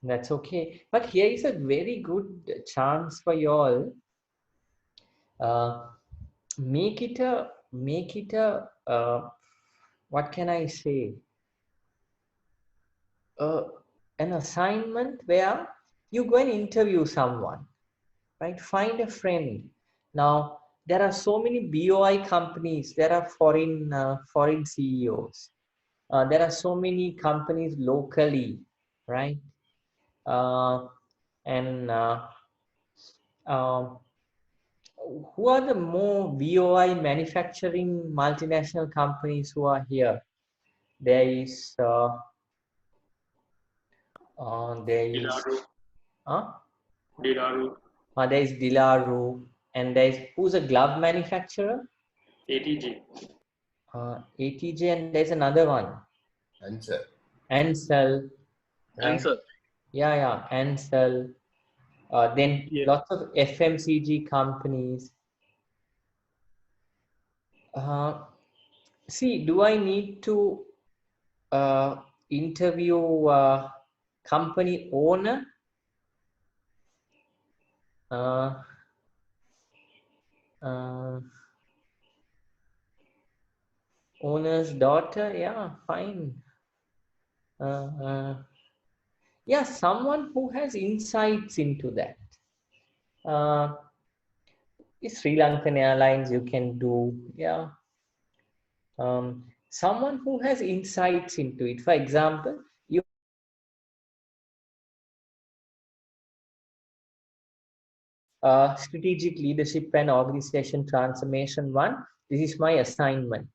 that's okay. But here is a very good chance for you all. Uh, make it a what can I say? Uh, an assignment where you go and interview someone, right? Find a friend. Now there are so many BOI companies. There are foreign CEOs. There are so many companies locally, right? Uh, and um, who are the more BOI manufacturing multinational companies who are here? There is there is Dilaru, uh, Dilaru, there is Dilaru, and there is who's a glove manufacturer? ATG. ATJ, and there's another one. Answer. Ansel, right? Answer. Yeah, yeah, Ansel. Then Yes. lots of FMCG companies. See, do I need to interview company owner? Uh, uh, owner's daughter? Yeah, fine. Uh, uh, yeah, someone who has insights into that. Uh, Sri Lankan Airlines, you can do, yeah. Someone who has insights into it. For example, you strategic leadership and organization transformation one. This is my assignment.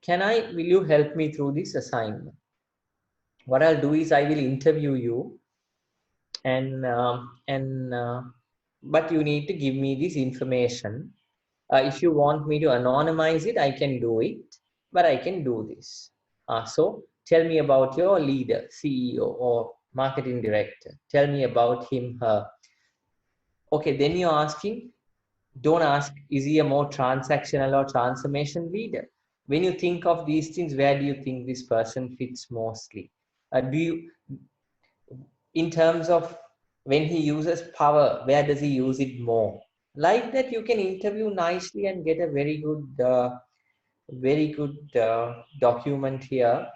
Will you help me through this assignment? What I'll do is I will interview you and but you need to give me this information. If you want me to anonymize it, I can do it, but I can do this. So tell me about your leader, CEO or marketing director. Tell me about him, her. Okay, then you're asking, don't ask, is he a more transactional or transformation leader? When you think of these things, where do you think this person fits mostly? Do you, in terms of when he uses power, where does he use it more? Like that, you can interview nicely and get a very good document here,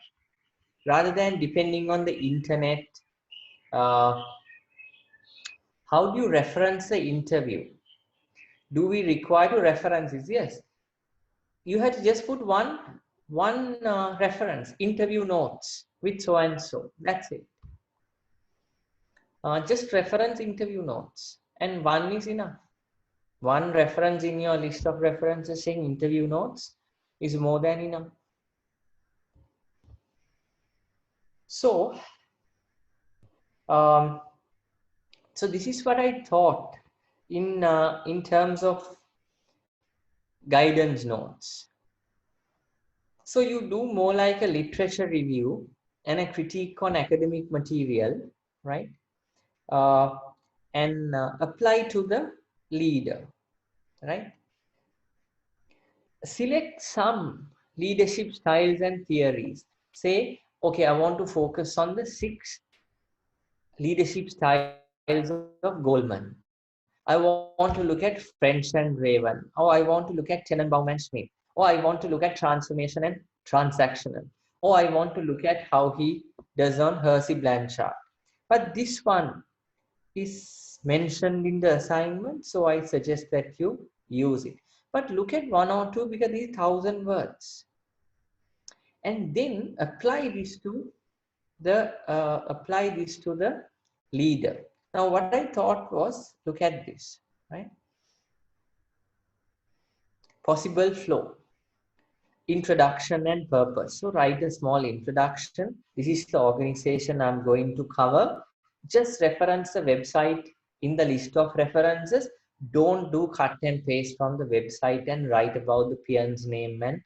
rather than depending on the internet. Uh, how do you reference the interview? Do we require to references? Yes. You have to just put one reference, interview notes with so and so. That's it. Just reference interview notes, and one is enough. One reference in your list of references saying interview notes is more than enough. So, so this is what I thought in terms of guidance notes. So you do more like a literature review and a critique on academic material, right? Uh, and apply to the leader, right? Select some leadership styles and theories. Say, okay, I want to focus on the 6 leadership styles of Goldman. I want to look at French and Raven, or I want to look at Tenenbaum and Smith, or I want to look at transformation and transactional, or I want to look at how he does on Hersey Blanchard. But this one is mentioned in the assignment, so I suggest that you use it. But look at 1 or 2 because these 1,000 words, and then apply this to the leader. Now, what I thought was, look at this, right? possible flow, introduction and purpose. So write a small introduction. This is the organization I'm going to cover. Just reference the website in the list of references. Don't do cut and paste from the website and write about the peon's name and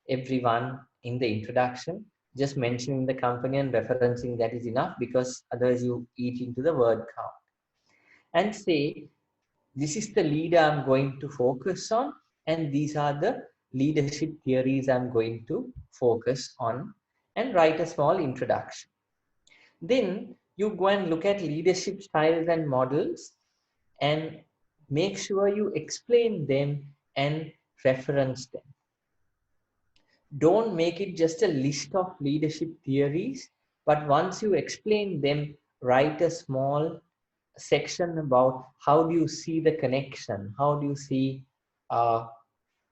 everyone in the introduction. Just mentioning the company and referencing that is enough, because otherwise you eat into the word count. And say, this is the leader I'm going to focus on, and these are the leadership theories I'm going to focus on, and write a small introduction. Then you go and look at leadership styles and models and make sure you explain them and reference them. Don't make it just a list of leadership theories, but once you explain them, write a small section about how do you see the connection, how do you see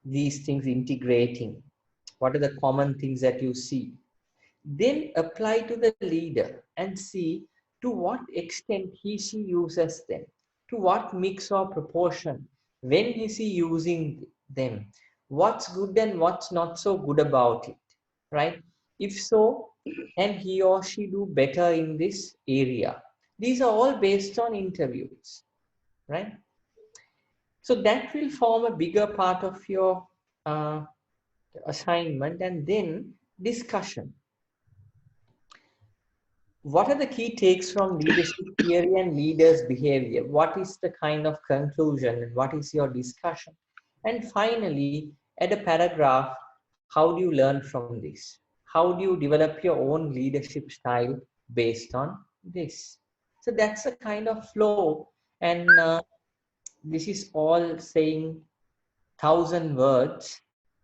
these things integrating, what are the common things that you see. Then apply to the leader and see to what extent she uses them, to what mix or proportion, when is he using them, what's good and what's not so good about it, right? If so, and he or she do better in this area. These are all based on interviews, right? So that will form a bigger part of your assignment. And then discussion. What are the key takes from leadership theory and leaders' behavior? What is the kind of conclusion and what is your discussion? And finally, add a paragraph. How do you learn from this? How do you develop your own leadership style based on this? So that's a kind of flow. And this is all saying 1,000 words,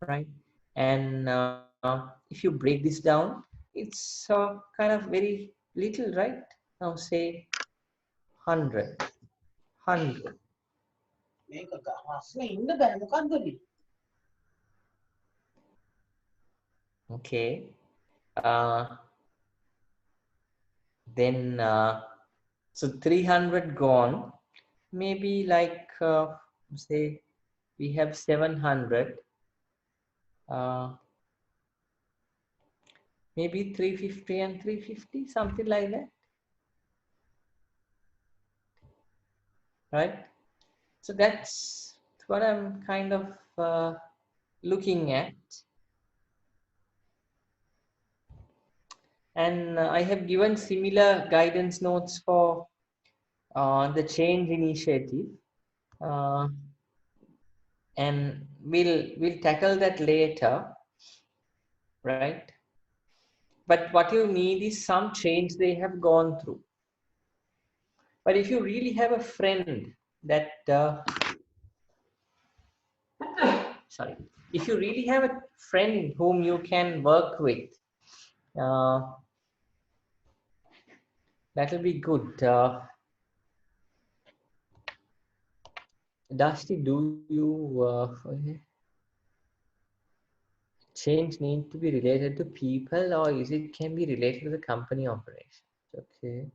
right? And if you break this down, it's kind of very little, right? Now say 100. Okay. Then so 300 gone. Maybe like say we have 700. Maybe 350 and 350, something like that. Right? So that's what I'm kind of looking at. And I have given similar guidance notes for the change initiative. And we'll tackle that later, right? But what you need is some change they have gone through. But if you really have a friend that sorry, if you really have a friend whom you can work with, that'll be good. Dusty, do you change need to be related to people, or is it can be related to the company operations? Okay.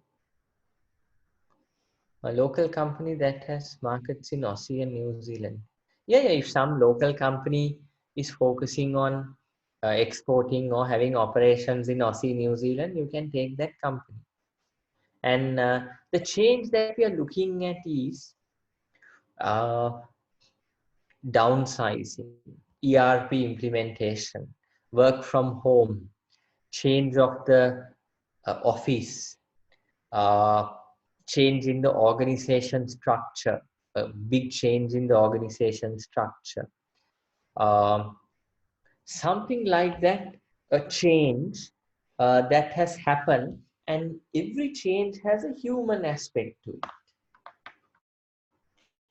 A local company that has markets in Aussie and New Zealand. Yeah, if some local company is focusing on exporting or having operations in Aussie, New Zealand, you can take that company. And the change that we are looking at is downsizing, ERP implementation, work from home, change of the office, change in the organization structure, a big change in the organization structure. Something like that, a change that has happened, and every change has a human aspect to it.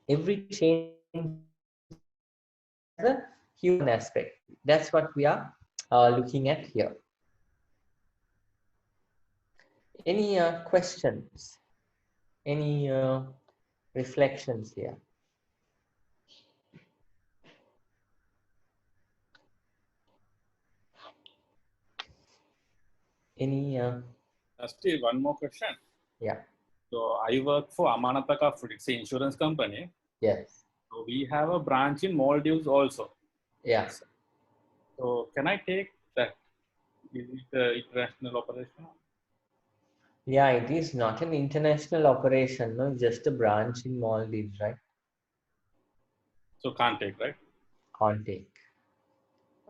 Every change has a human aspect. That's what we are looking at here. Any questions? Any reflections here? Any? Still, one more question. Yeah. So I work for Amanataka Fruit. It's an insurance company. Yes. So we have a branch in Maldives also. Yeah. So can I take that? Is it international operation? Yeah, it is not an international operation, no, just a branch in Maldives, right? So can't take, right? Can't take.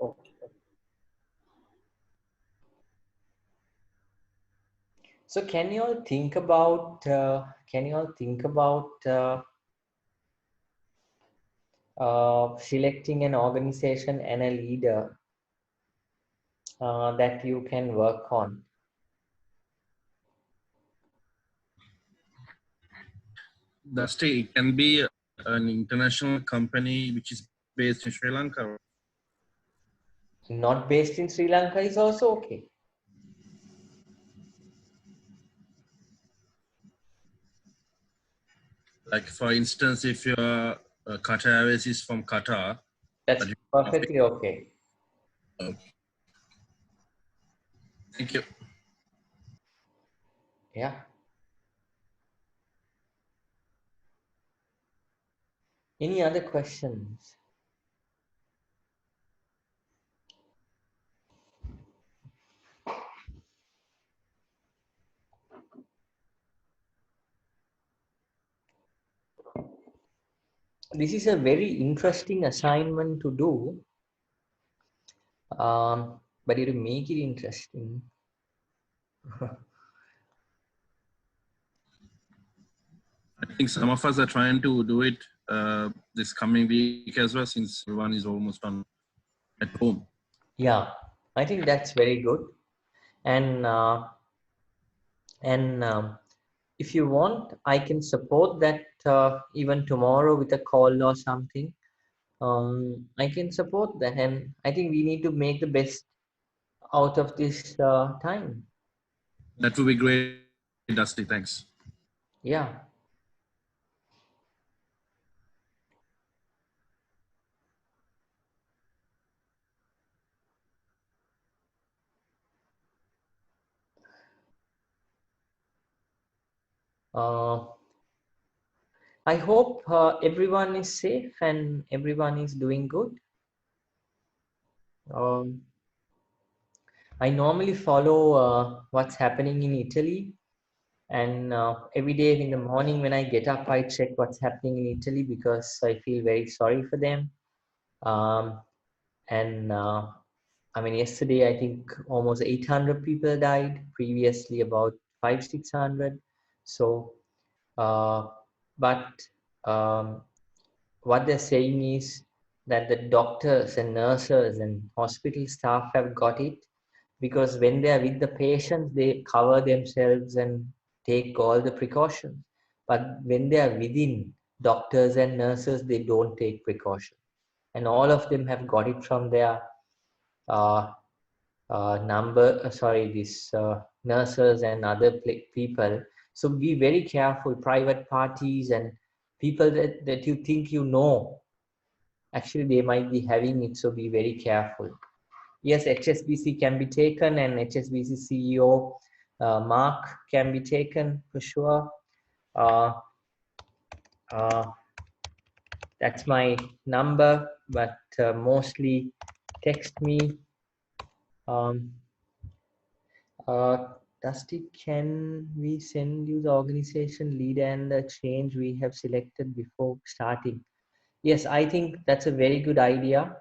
Okay. So can you all think about selecting an organization and a leader that you can work on? Dusty, it can be an international company which is based in Sri Lanka. Not based in Sri Lanka is also okay. Like for instance, if your Qatar Airways is from Qatar, That's but you perfectly okay. thank you. Yeah. Any other questions? This is a very interesting assignment to do, but you make it interesting. I think some of us are trying to do it this coming week as well, since everyone is almost on at home. Yeah, I think that's very good. And if you want, I can support that even tomorrow with a call or something. I can support that, and I think we need to make the best out of this time. That would be great, Dusty. Thanks. Yeah. Uh, I hope everyone is safe and everyone is doing good. Um, I normally follow what's happening in Italy, and every day in the morning when I get up, I check what's happening in Italy because I feel very sorry for them. Um, and I mean, yesterday I think almost 800 people died. Previously, about 500-600. So, uh, but um, what they're saying is that the doctors and nurses and hospital staff have got it, because when they are with the patients, they cover themselves and take all the precautions. But when they are within doctors and nurses, they don't take precautions. And all of them have got it from their uh, these nurses and other people. So be very careful, private parties and people that you think you know, actually they might be having it, so be very careful. Yes, HSBC can be taken, and HSBC CEO Mark can be taken for sure. Uh, uh, that's my number, but mostly text me. Um, Dusty, can we send you the organization leader and the change we have selected before starting? Yes, I think that's a very good idea.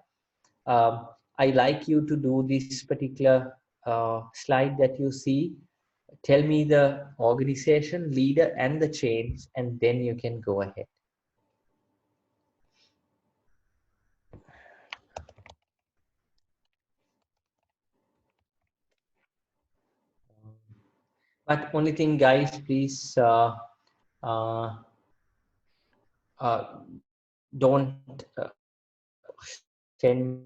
Um, I like you to do this particular slide that you see. Tell me the organization leader and the change, and then you can go ahead. But only thing, guys, please uh, don't send me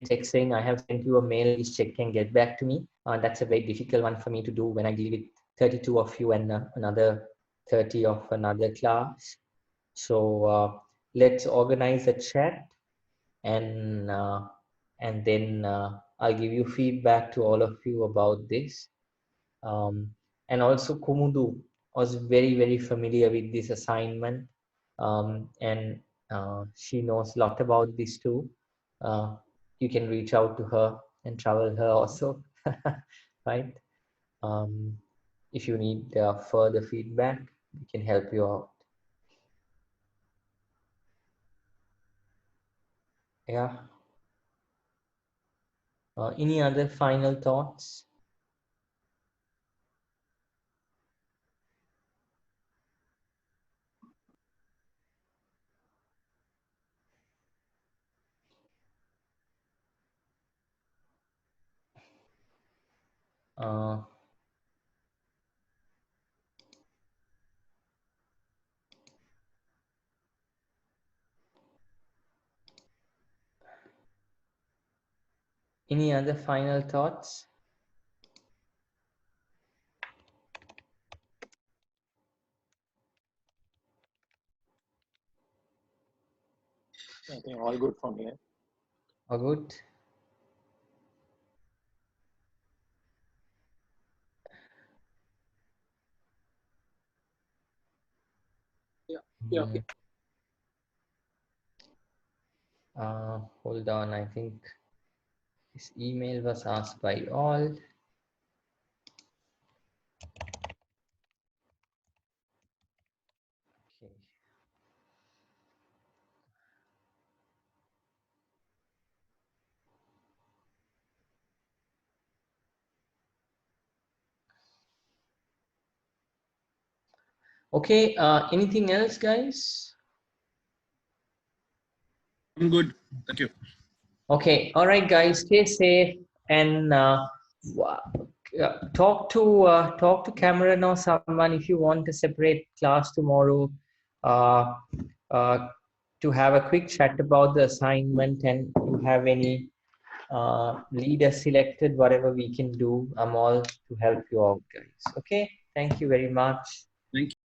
text saying I have sent you a mail, please check and get back to me. That's a very difficult one for me to do when I deal with 32 of you and another 30 of another class. So let's organize a chat, and then I'll give you feedback to all of you about this. And also Kumudu was very familiar with this assignment, and she knows a lot about this too. you can reach out to her and trouble her also, right? If you need further feedback, we can help you out. Yeah. Any other final thoughts? Any other final thoughts? I think all good from here. All good? Yeah. Hold on, I think this email was asked by all. Okay. Okay, anything else, guys? I'm good. Thank you. Okay, all right, guys, stay safe and talk to Cameron or someone if you want a separate class tomorrow uh, to have a quick chat about the assignment, and you have any leader selected, whatever we can do. I'm all to help you out, guys. Okay, thank you very much. Thank you.